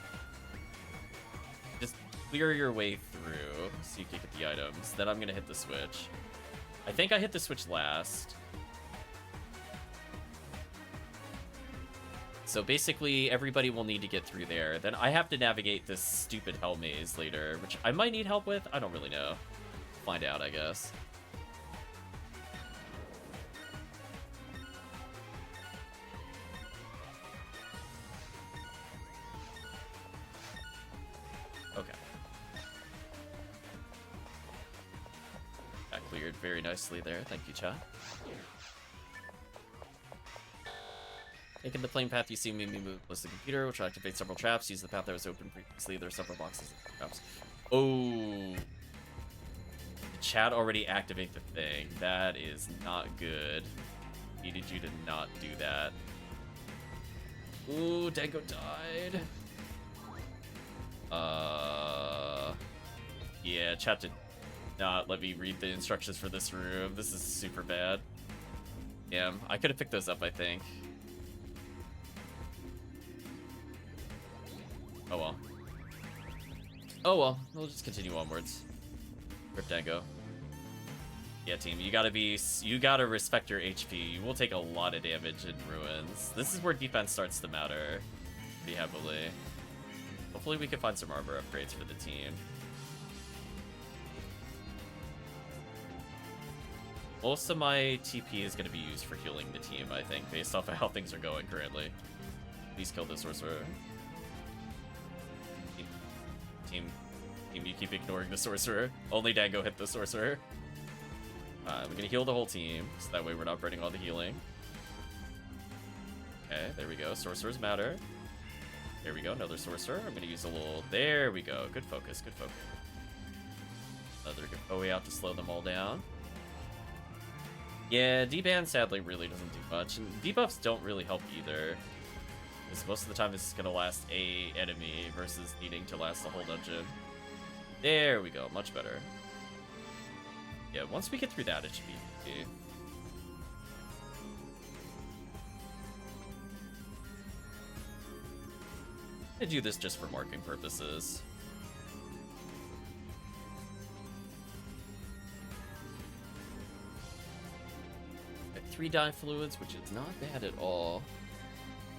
Just clear your way through so you can get the items. Then I'm gonna hit the switch. I think I hit the switch last. So basically, everybody will need to get through there. Then I have to navigate this stupid hell maze later, which I might need help with. I don't really know. Find out, I guess. Okay. That cleared very nicely there. Thank you, chat. Taking the plane path you see me move plus the computer, which will activate several traps. Use the path that was open previously. There are several boxes of traps. Oh. The chat already activate the thing. That is not good. Needed you to not do that. Ooh, Dango died. Yeah, chat did not let me read the instructions for this room. This is super bad. Yeah, I could have picked those up, I think. Oh well. Oh well, we'll just continue onwards. Rip Dango. Yeah, team, you gotta respect your HP. You will take a lot of damage in ruins. This is where defense starts to matter pretty heavily. Hopefully we can find some armor upgrades for the team. Most of my TP is gonna be used for healing the team, I think, based off of how things are going currently. Please kill the sorcerer. Team, you keep ignoring the sorcerer. Only Dango hit the sorcerer. We're gonna heal the whole team, so that way we're not burning all the healing. Okay, there we go. Sorcerers matter. There we go, another sorcerer. I'm gonna use a little... There we go. Good focus, good focus. Another good OE out to slow them all down. Yeah, D-Ban sadly really doesn't do much, and debuffs don't really help either. Because most of the time it's gonna last a enemy versus needing to last the whole dungeon. There we go, much better. Yeah, once we get through that, it should be easy. I do this just for marking purposes. Got 3 dye fluids, which is not bad at all.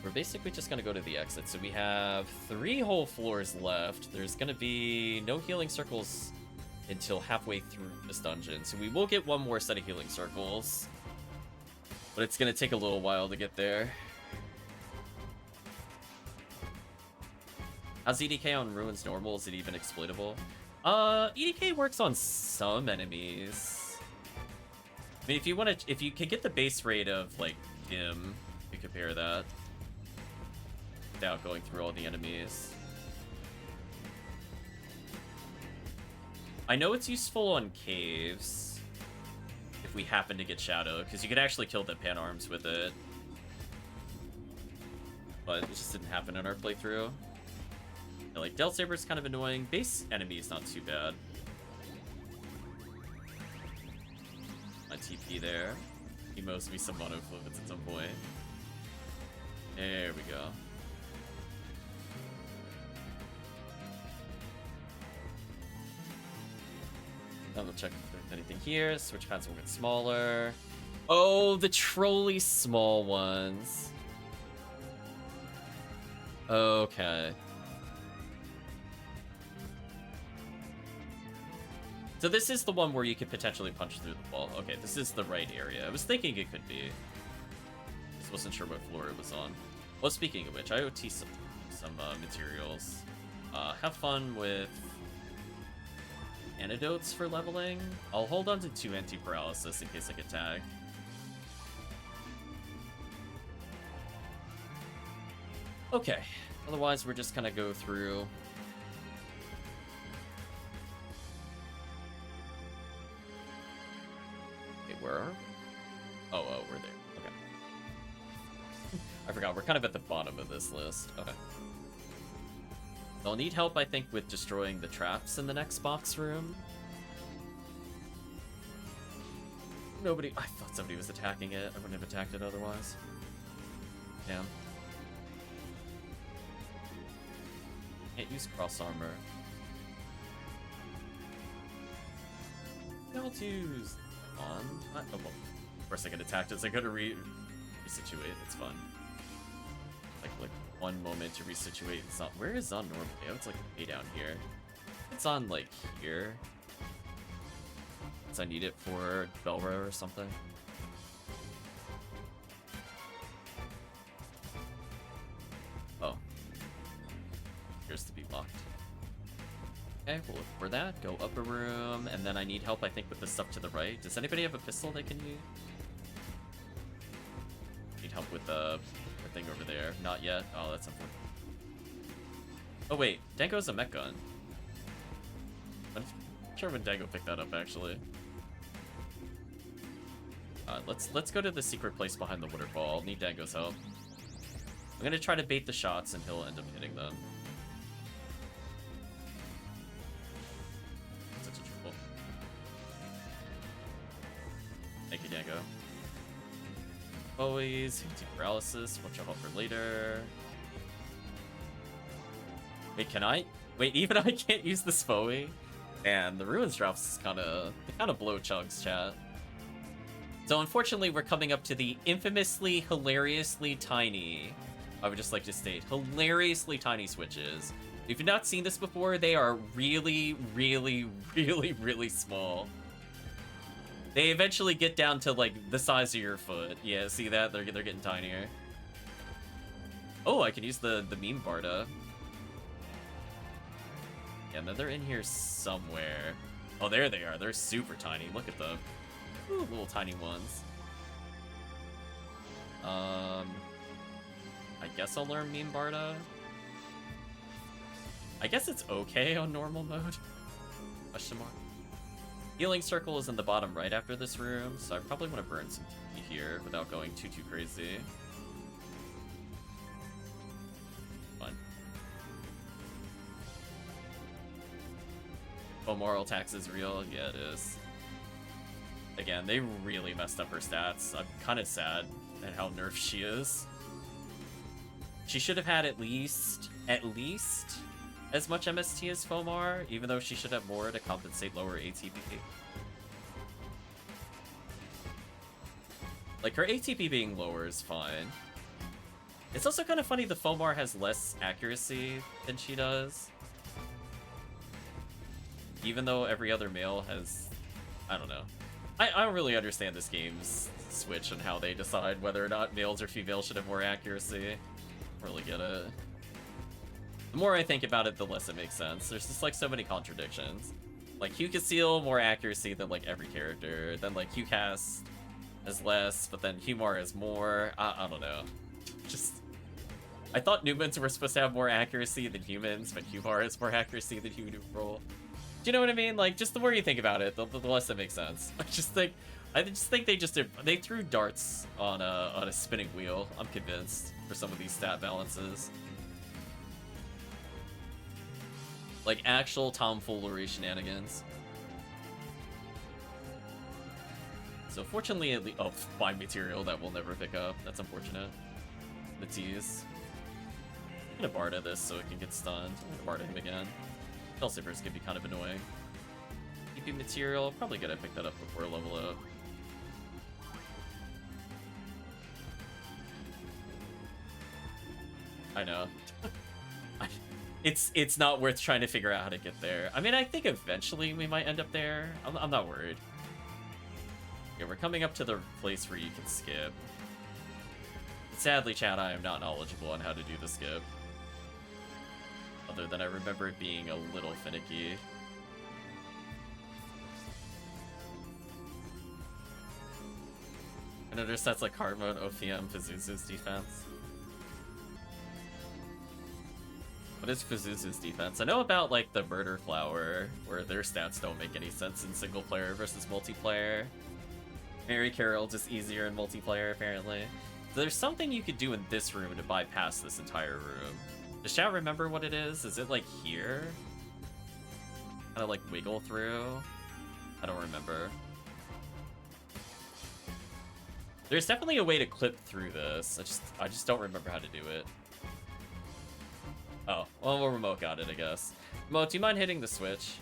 We're basically just gonna go to the exit. So we have 3 whole floors left. There's gonna be no healing circles until halfway through this dungeon. So we will get 1 more set of healing circles. But it's gonna take a little while to get there. How's EDK on Ruins normal? Is it even exploitable? EDK works on some enemies. I mean, if you can get the base rate of, like, Dim, you compare that. Without going through all the enemies. I know it's useful on caves if we happen to get Shadow, because you can actually kill the pan arms with it. But it just didn't happen in our playthrough. Yeah, like, Del Saber's kind of annoying. Base enemy is not too bad. My TP there. He mows me some mono fluids at some point. There we go. Now we'll check if there's anything here. Switch pads will get smaller. Oh, the trolley small ones. Okay. So this is the one where you could potentially punch through the wall. Okay, this is the right area. I was thinking it could be. Just wasn't sure what floor it was on. Well, speaking of which, IoT some materials. Have fun with antidotes for leveling. I'll hold on to 2 anti-paralysis in case I get tagged. Okay, otherwise we're just gonna go through. Okay, where are we? Oh, we're there. Okay. I forgot, we're kind of at the bottom of this list. Okay. I'll need help, I think, with destroying the traps in the next box room. Nobody... I thought somebody was attacking it. I wouldn't have attacked it otherwise. Damn. Can't use cross armor. Don't use on. Oh, well, of course I get attacked as I go to resituate. It's fun. Like 1 moment to resituate. It's not. Where is on normally? Oh, it's like way down here. It's on like here. So I need it for Belra or something. Oh. Appears to be locked. Okay, we'll look for that. Go upper room, and then I need help, I think, with the stuff to the right. Does anybody have a pistol they can use? Need help with the thing over there. Not yet. Oh, that's unfortunate. Oh wait, Dango's a mech gun. I'm not sure when Dango picked that up actually. Let's go to the secret place behind the waterfall. Need Dango's help. I'm gonna try to bait the shots and he'll end up hitting them. Such a triple. Thank you, Dango. Always anti-paralysis, which I'll help for later. Wait, can I? Wait, even I can't use the Spoey? And the ruins drops kind of blow chugs, chat. So unfortunately, we're coming up to the infamously, hilariously tiny, I would just like to state, hilariously tiny switches. If you've not seen this before, they are really, really, really, really small. They eventually get down to like the size of your foot. Yeah, see that? They're getting tinier. Oh, I can use the meme Barda. Yeah, and then they're in here somewhere. Oh, there they are. They're super tiny. Look at them. Ooh, little tiny ones. I guess I'll learn meme Barda. I guess it's okay on normal mode. Question mark. Healing circle is in the bottom right after this room, so I probably want to burn some TP here without going too crazy. Fine. FOmarl tax is real? Yeah, it is. Again, they really messed up her stats. I'm kind of sad at how nerfed she is. She should have had at least as much MST as FOmarl, even though she should have more to compensate lower ATP. Like, her ATP being lower is fine. It's also kind of funny the FOmarl has less accuracy than she does. Even though every other male has... I don't know. I don't really understand this game's switch and how they decide whether or not males or females should have more accuracy. I don't really get it. The more I think about it, the less it makes sense. There's just like so many contradictions. Like Hugh more accuracy than like every character. Then like HughCast has less, but then Humar has more. I don't know. Just I thought Newmans were supposed to have more accuracy than humans, but Humar has more accuracy than human roll. Do you know what I mean? Like, just the more you think about it, the less it makes sense. I just think they threw darts on a spinning wheel. I'm convinced for some of these stat balances. Like actual tomfoolery shenanigans. So fortunately, at least fine material that we'll never pick up. That's unfortunate. The tease. I'm gonna Barda this so it can get stunned. I'm gonna Barda him again. Hellsavers can be kind of annoying. EP material, probably good I picked that up before level up. I know. It's not worth trying to figure out how to get there. I mean, I think eventually we might end up there. I'm not worried. Yeah, we're coming up to the place where you can skip. Sadly, chat, I am not knowledgeable on how to do the skip. Other than I remember it being a little finicky. And it just sets like hard mode, OPM, Pazuzu's defense. What is Pazuzu's defense? I know about like the Murder Flower, where their stats don't make any sense in single player versus multiplayer. Mary Carroll just easier in multiplayer apparently. So there's something you could do in this room to bypass this entire room. Does chat remember what it is? Is it like here? Kind of like wiggle through? I don't remember. There's definitely a way to clip through this. I just don't remember how to do it. Oh, well, Remote got it, I guess. Remote, do you mind hitting the switch?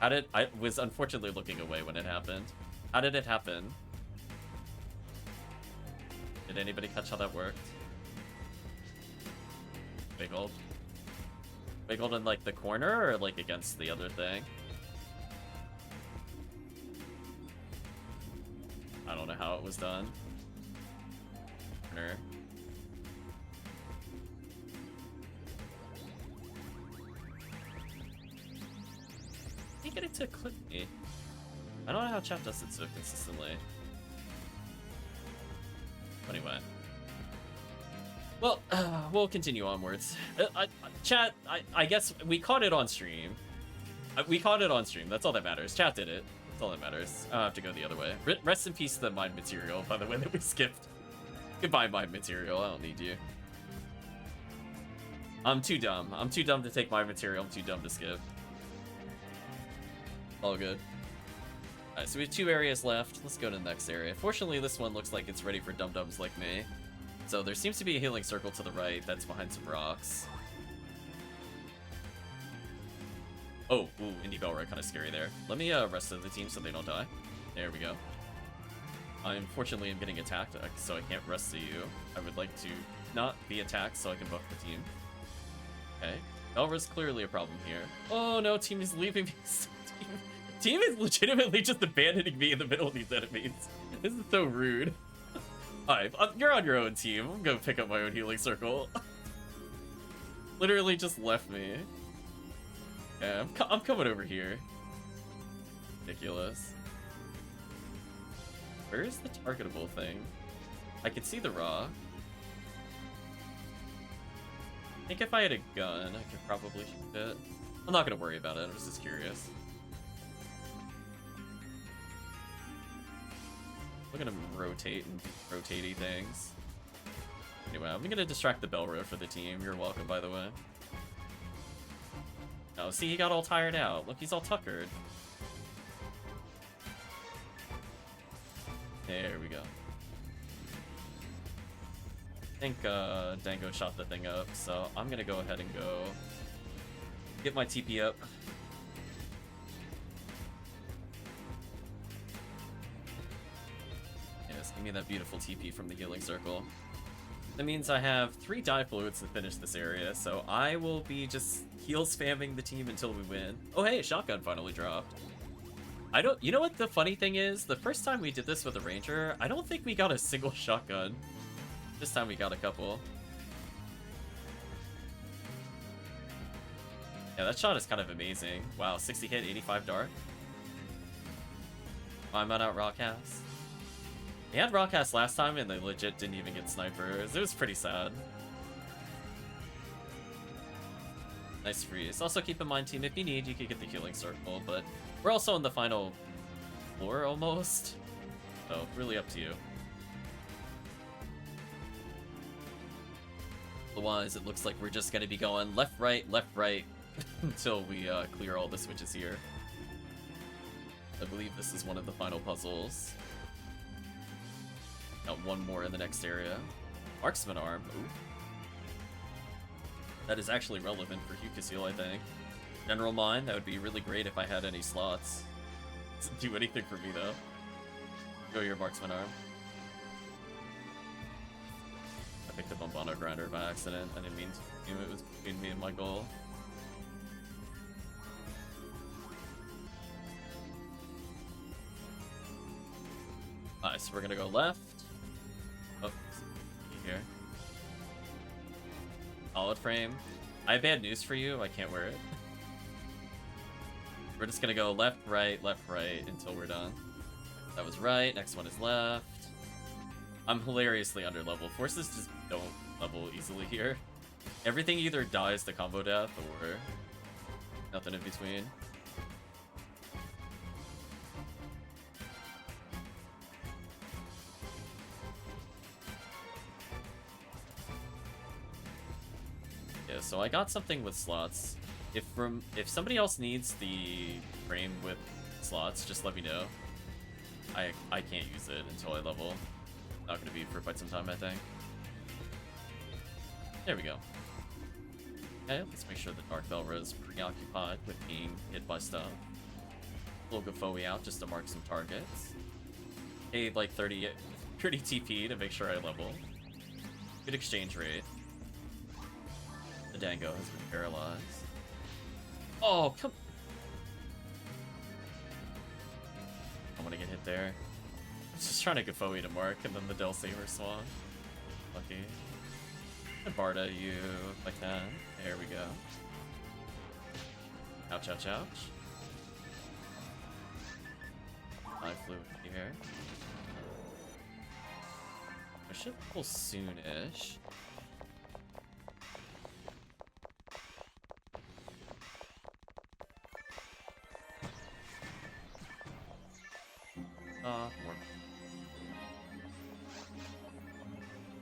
I was unfortunately looking away when it happened. How did it happen? Did anybody catch how that worked? Wiggled. Wiggled in like the corner or like against the other thing? I don't know how it was done. Corner. I get it to clip me. I don't know how chat does it so consistently. Anyway. Well, we'll continue onwards. Chat, I guess we caught it on stream. We caught it on stream. That's all that matters. Chat did it. That's all that matters. I have to go the other way. Rest in peace to the mind material, by the way, that we skipped. Goodbye, mind material. I don't need you. I'm too dumb. I'm too dumb to take mind material. I'm too dumb to skip. All good. Alright, so we have 2 areas left. Let's go to the next area. Fortunately, this one looks like it's ready for dum-dums like me. So there seems to be a healing circle to the right that's behind some rocks. Oh, ooh, Indie Bellroy, kind of scary there. Let me rest of the team so they don't die. There we go. I unfortunately am getting attacked, so I can't rest to you. I would like to not be attacked so I can buff the team. Okay. Belra's clearly a problem here. Oh no, team is leaving me. Team is legitimately just abandoning me in the middle of these enemies. This is so rude. Alright, you're on your own, team. I'm gonna pick up my own healing circle. Literally just left me. Yeah, I'm coming over here. Ridiculous. Where is the targetable thing? I can see the rock. I think if I had a gun, I could probably shoot it. I'm not gonna worry about it, I'm just curious. Look at him rotate and do rotatey things. Anyway, I'm gonna distract the Bellroy for the team. You're welcome, by the way. Oh, see, he got all tired out. Look, he's all tuckered. There we go. I think Dango shot the thing up, so I'm gonna go ahead and go get my TP up. Yes, give me that beautiful TP from the healing circle. That means I have 3 die fluids to finish this area, so I will be just heal spamming the team until we win. Oh hey, shotgun finally dropped. You know what the funny thing is? The first time we did this with a ranger, I don't think we got a single shotgun. This time we got a couple. Yeah, that shot is kind of amazing. Wow, 60 hit, 85 dart. I'm out Rockhouse. They had Rockhouse last time and they legit didn't even get snipers. It was pretty sad. Nice freeze. Also keep in mind, team, if you need, you could get the healing circle, but we're also on the final floor almost. So, really up to you. Otherwise, it looks like we're just going to be going left, right, until we clear all the switches here. I believe this is one of the final puzzles. Got one more in the next area. Marksman arm. Ooh. That is actually relevant for Hukasil, I think. General Mine, that would be really great if I had any slots. Doesn't do anything for me, though. Go your Marksman arm. I picked up Bombano Grinder by accident. I didn't mean to. It was between me and my goal. Alright, so we're gonna go left. Oh, here. Solid frame. I have bad news for you. I can't wear it. We're just gonna go left, right, until we're done. That was right. Next one is left. I'm hilariously under level. Forces just don't level easily here. Everything either dies to combo death or nothing in between. Yeah, so I got something with slots. If somebody else needs the frame with slots, just let me know. I can't use it until I level. Not gonna be for quite some time, I think. There we go. Okay, let's make sure the Dark Velra is preoccupied with being hit by stuff. We'll go Foey out just to mark some targets. Paid like 30 TP to make sure I level. Good exchange rate. The Dango has been paralyzed. Oh, come... I want to get hit there. I was just trying to get Foey to mark, and then the Del Saber swung. Lucky. And Barda you if I can. There we go. Ouch, ouch, ouch. I flew here. I should pull soon-ish. More.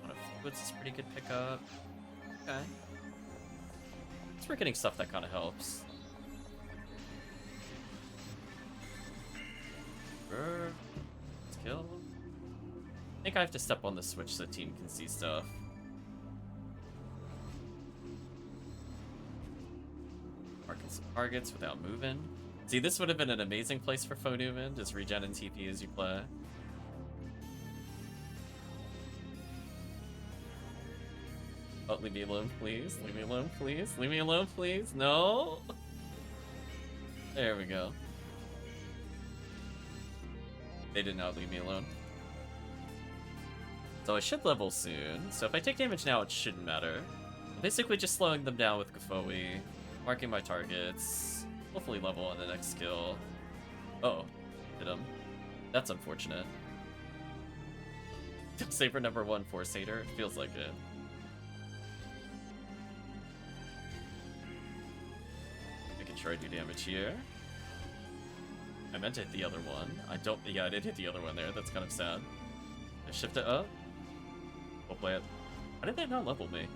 One of Fluids is pretty good pickup. Okay. We're getting stuff that kind of helps. Let's kill. I think I have to step on the switch so the team can see stuff. Marking some targets without moving. See, this would have been an amazing place for Faux Newman. Just regen and TP as you play. Oh, leave me alone, please. Leave me alone, please. Leave me alone, please. No! There we go. They did not leave me alone. So I should level soon. So if I take damage now, it shouldn't matter. I'm basically just slowing them down with Gafoi, marking my targets, hopefully level on the next skill. Uh oh, hit him. That's unfortunate. Saber number 1 Force Hater. Feels like it. Making sure I do damage here. I meant to hit the other one. Yeah, I did hit the other one there. That's kind of sad. I shift it up. We'll play it. How did they not level me?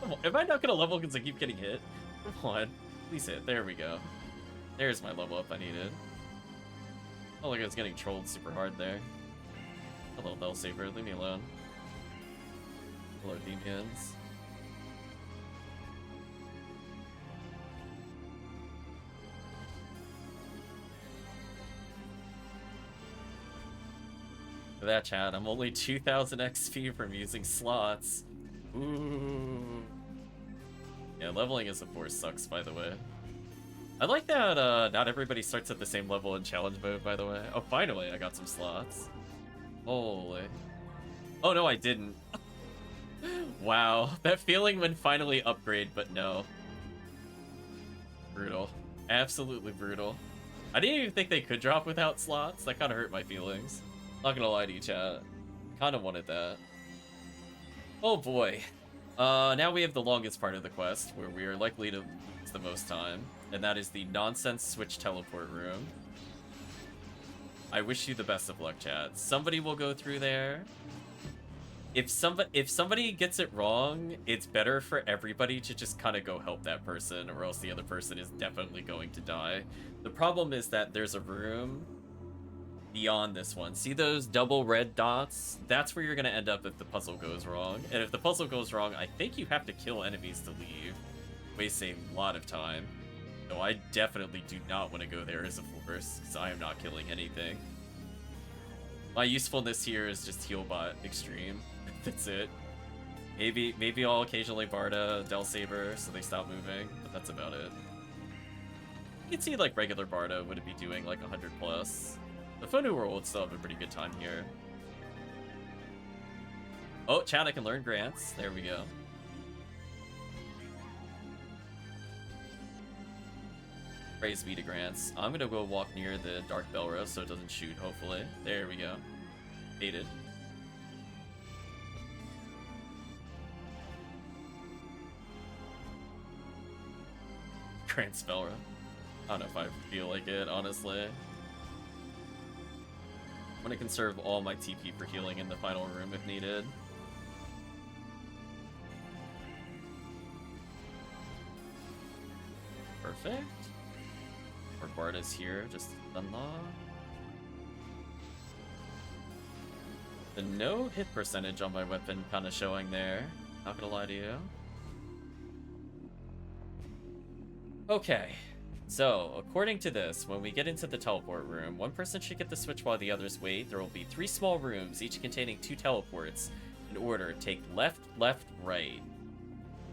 Come on. Am I not gonna level because I keep getting hit? Come on. Please hit. There we go. There's my level up I needed. Oh, look, I was getting trolled super hard there. Hello, Bell Saber. Leave me alone. Hello, Demons. For that, chat, I'm only 2,000 XP from using slots. Ooh. Yeah, leveling as a force sucks, by the way. I like that not everybody starts at the same level in challenge mode, by the way. Oh, finally, I got some slots. Holy. Oh, no, I didn't. Wow. That feeling when finally upgrade, but no. Brutal. Absolutely brutal. I didn't even think they could drop without slots. That kind of hurt my feelings. Not gonna lie to you, chat. Kind of wanted that. Oh boy. Now we have the longest part of the quest, where we are likely to lose the most time, and that is the nonsense switch teleport room. I wish you the best of luck, chat. Somebody will go through there. If somebody gets it wrong, it's better for everybody to just kind of go help that person, or else the other person is definitely going to die. The problem is that there's a room beyond this one. See those double red dots? That's where you're gonna end up if the puzzle goes wrong. And if the puzzle goes wrong, I think you have to kill enemies to leave. Waste a lot of time. So I definitely do not want to go there as a force, because I am not killing anything. My usefulness here is just heal bot extreme. That's it. Maybe I'll occasionally Barda Del Saber so they stop moving, but that's about it. You can see like regular Barda would be doing like 100 plus. The Fonu World would still have a pretty good time here. Oh, chat, I can learn grants. There we go. Praise be to Grants. I'm gonna go walk near the Dark Belra so it doesn't shoot, hopefully. There we go. Baited. Grants Belra. I don't know if I feel like it, honestly. I'm gonna conserve all my TP for healing in the final room if needed. Perfect. Or Barda's here, just unlock. The no hit percentage on my weapon kind of showing there. Not gonna lie to you. Okay. So, according to this, when we get into the teleport room, one person should get the switch while the others wait. There will be 3 small rooms, each containing 2 teleports. In order, take left, left, right.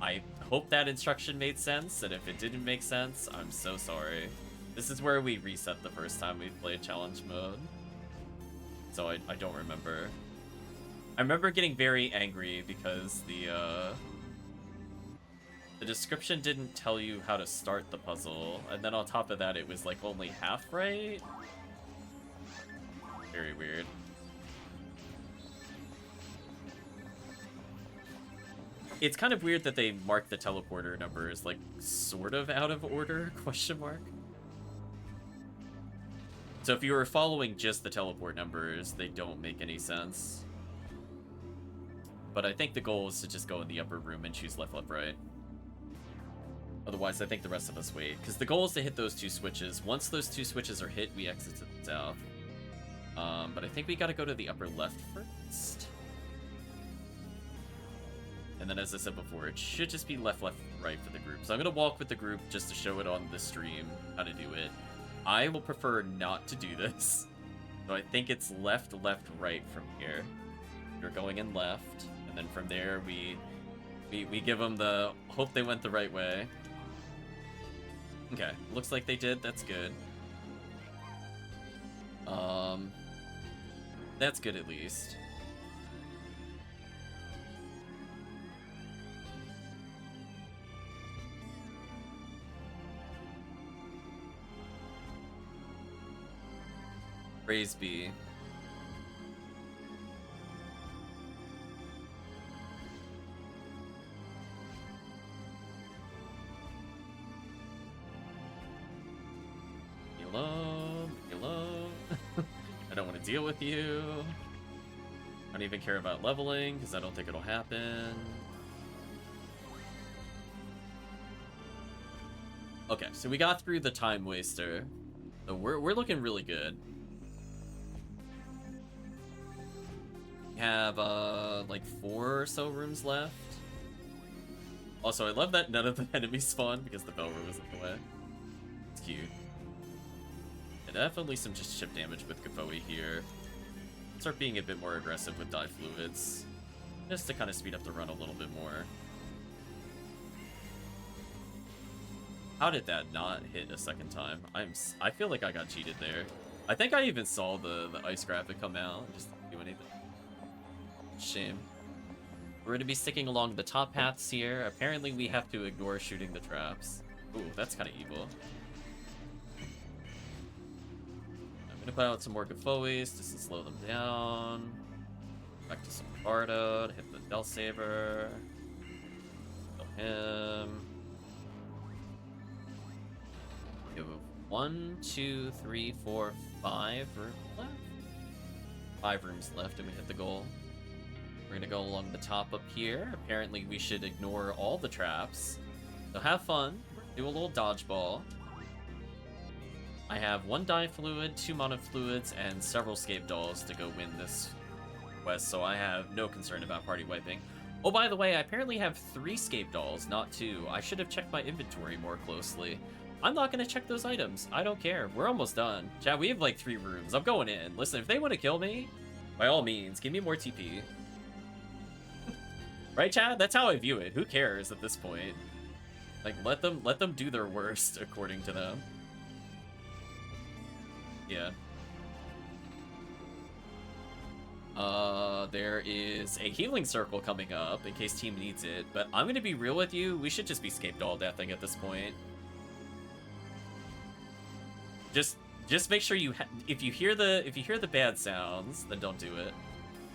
I hope that instruction made sense, and if it didn't make sense, I'm so sorry. This is where we reset the first time we played challenge mode. So I don't remember. I remember getting very angry because the description didn't tell you how to start the puzzle, and then on top of that it was like only half right? Very weird. It's kind of weird that they mark the teleporter numbers like sort of out of order, question mark. So if you were following just the teleport numbers, they don't make any sense. But I think the goal is to just go in the upper room and choose left, left, right. Otherwise, I think the rest of us wait. Because the goal is to hit those 2 switches. Once those 2 switches are hit, we exit to the south. But I think we gotta go to the upper left first. And then, as I said before, it should just be left, left, right for the group. So I'm gonna walk with the group just to show it on the stream how to do it. I will prefer not to do this. So I think it's left, left, right from here. You're going in left, and then from there we give them the hope they went the right way. Okay, looks like they did. That's good. That's good at least. Praise be. Hello, hello. I don't want to deal with you. I don't even care about leveling because I don't think it'll happen. Okay, so we got through the time waster. So we're looking really good. We have like 4 or so rooms left. Also, I love that none of the enemies spawn because the Belra was in the way. It's cute. And definitely some just chip damage with Gafoi here. Start being a bit more aggressive with dye fluids, just to kind of speed up the run a little bit more. How did that not hit a second time? I feel like I got cheated there. I think I even saw the ice graphic come out and just didn't do anything. Shame. We're going to be sticking along the top paths here. Apparently we have to ignore shooting the traps. Ooh, that's kind of evil. I'm going to put out some more Gafois just to slow them down. Back to some Bardo to hit the Del Saber. Kill him. We have 1, 2, 3, 4, 5 rooms left. 5 rooms left and we hit the goal. We're gonna go along the top up here. Apparently we should ignore all the traps. So have fun. Do a little dodgeball. I have 1 dye fluid, 2 mana fluids, and several scape dolls to go win this quest, so I have no concern about party wiping. Oh, by the way, I apparently have 3 scape dolls, not 2. I should have checked my inventory more closely. I'm not gonna check those items. I don't care. We're almost done. Chat, we have like 3 rooms. I'm going in. Listen, if they want to kill me, by all means, give me more TP. Right, Chad? That's how I view it. Who cares at this point? Like, let them do their worst according to them. Yeah. There is a healing circle coming up in case team needs it, but I'm gonna be real with you. We should just be scape doll deathing at this point. Just make sure if you hear the bad sounds, then don't do it.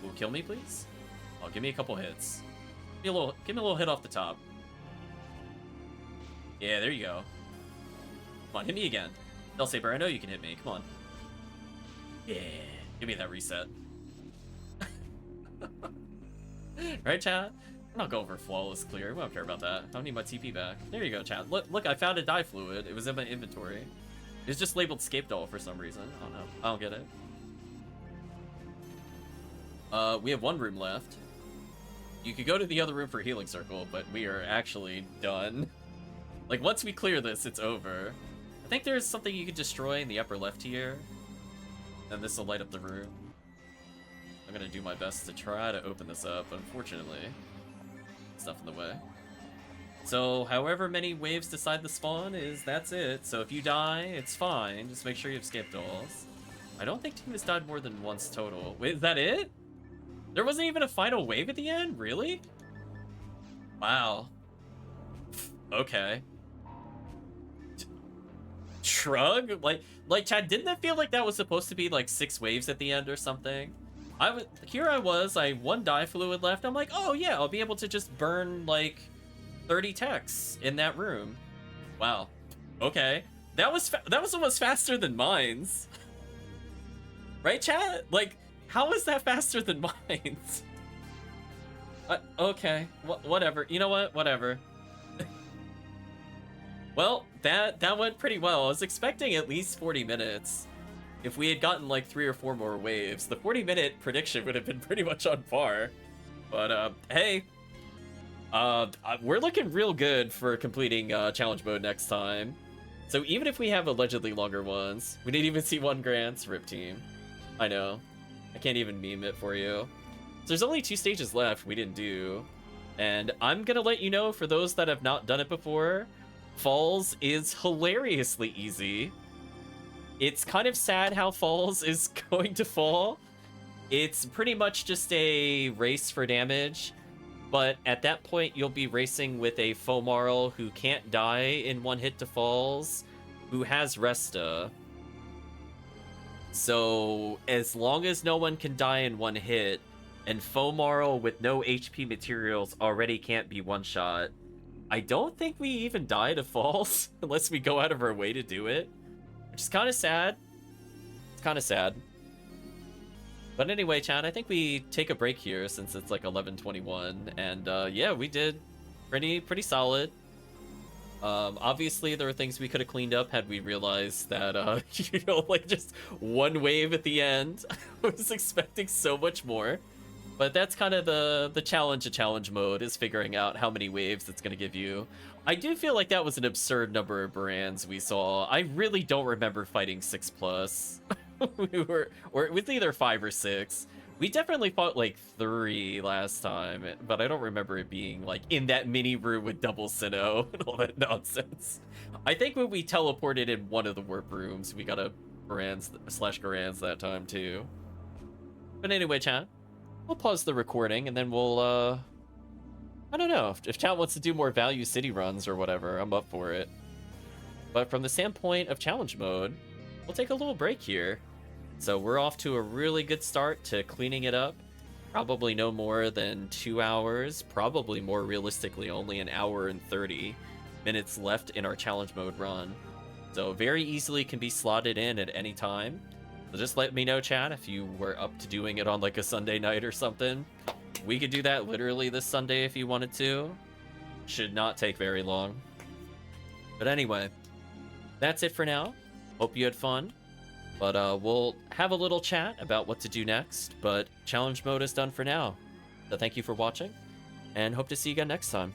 Will kill me, please? Oh, give me a couple hits. Give me a little hit off the top. Yeah, there you go. Come on, hit me again. Saber, I know you can hit me. Come on. Yeah, give me that reset. Right, chat? I'm not going for flawless clear. We don't care about that. I don't need my TP back. There you go, chat. Look, I found a dye fluid. It was in my inventory. It's just labeled Scape Doll for some reason. I don't know. I don't get it. We have one room left. You could go to the other room for Healing Circle, but we are actually done. Like, once we clear this, it's over. I think there's something you could destroy in the upper left here. And this will light up the room. I'm gonna do my best to try to open this up, but unfortunately, stuff in the way. So, however many waves decide to spawn that's it. So if you die, it's fine. Just make sure you have Scape Dolls. I don't think team has died more than once total. Wait, is that it? There wasn't even a final wave at the end? Really? Wow. Okay. Shrug? Like, Chad, didn't that feel like that was supposed to be like 6 waves at the end or something? Here I was, I had 1 dye fluid left. I'm like, oh yeah, I'll be able to just burn like 30 techs in that room. Wow. Okay. That was almost faster than mine's. Right, chat? Like, how is that faster than mine's? Okay. Whatever. You know what? Whatever. Well, that went pretty well. I was expecting at least 40 minutes. If we had gotten like 3 or 4 more waves, the 40-minute prediction would have been pretty much on par. But, hey. We're looking real good for completing challenge mode next time. So even if we have allegedly longer ones, we didn't even see 1 grants, RIP team. I know. I can't even meme it for you. So there's only 2 stages left we didn't do. And I'm gonna let you know, for those that have not done it before, Falls is hilariously easy. It's kind of sad how Falls is going to fall. It's pretty much just a race for damage. But at that point, you'll be racing with a FOmarl who can't die in 1 hit to Falls, who has Resta. So, as long as no one can die in 1 hit, and FOmarl with no HP materials already can't be one-shot, I don't think we even die to Falls, unless we go out of our way to do it. Which is kind of sad. It's kind of sad. But anyway, chat, I think we take a break here since it's like 11:21, and yeah, we did pretty solid. Obviously, there were things we could have cleaned up had we realized that, you know, like just 1 wave at the end. I was expecting so much more. But that's kind of the challenge of challenge mode, is figuring out how many waves it's going to give you. I do feel like that was an absurd number of brands we saw. I really don't remember fighting 6+. Or it was either 5 or 6. We definitely fought like 3 last time, but I don't remember it being like in that mini room with double Sinnoh and all that nonsense. I think when we teleported in one of the warp rooms, we got a Garans that time too. But anyway, chat, we'll pause the recording and then we'll, I don't know, if chat wants to do more value city runs or whatever, I'm up for it. But from the standpoint of challenge mode, we'll take a little break here. So we're off to a really good start to cleaning it up. Probably no more than 2 hours, probably more realistically only 1 hour and 30 minutes left in our challenge mode run. So very easily can be slotted in at any time. So just let me know, chat, if you were up to doing it on like a Sunday night or something. We could do that literally this Sunday if you wanted to. Should not take very long. But anyway, that's it for now. Hope you had fun. But we'll have a little chat about what to do next. But challenge mode is done for now. So thank you for watching, and hope to see you again next time.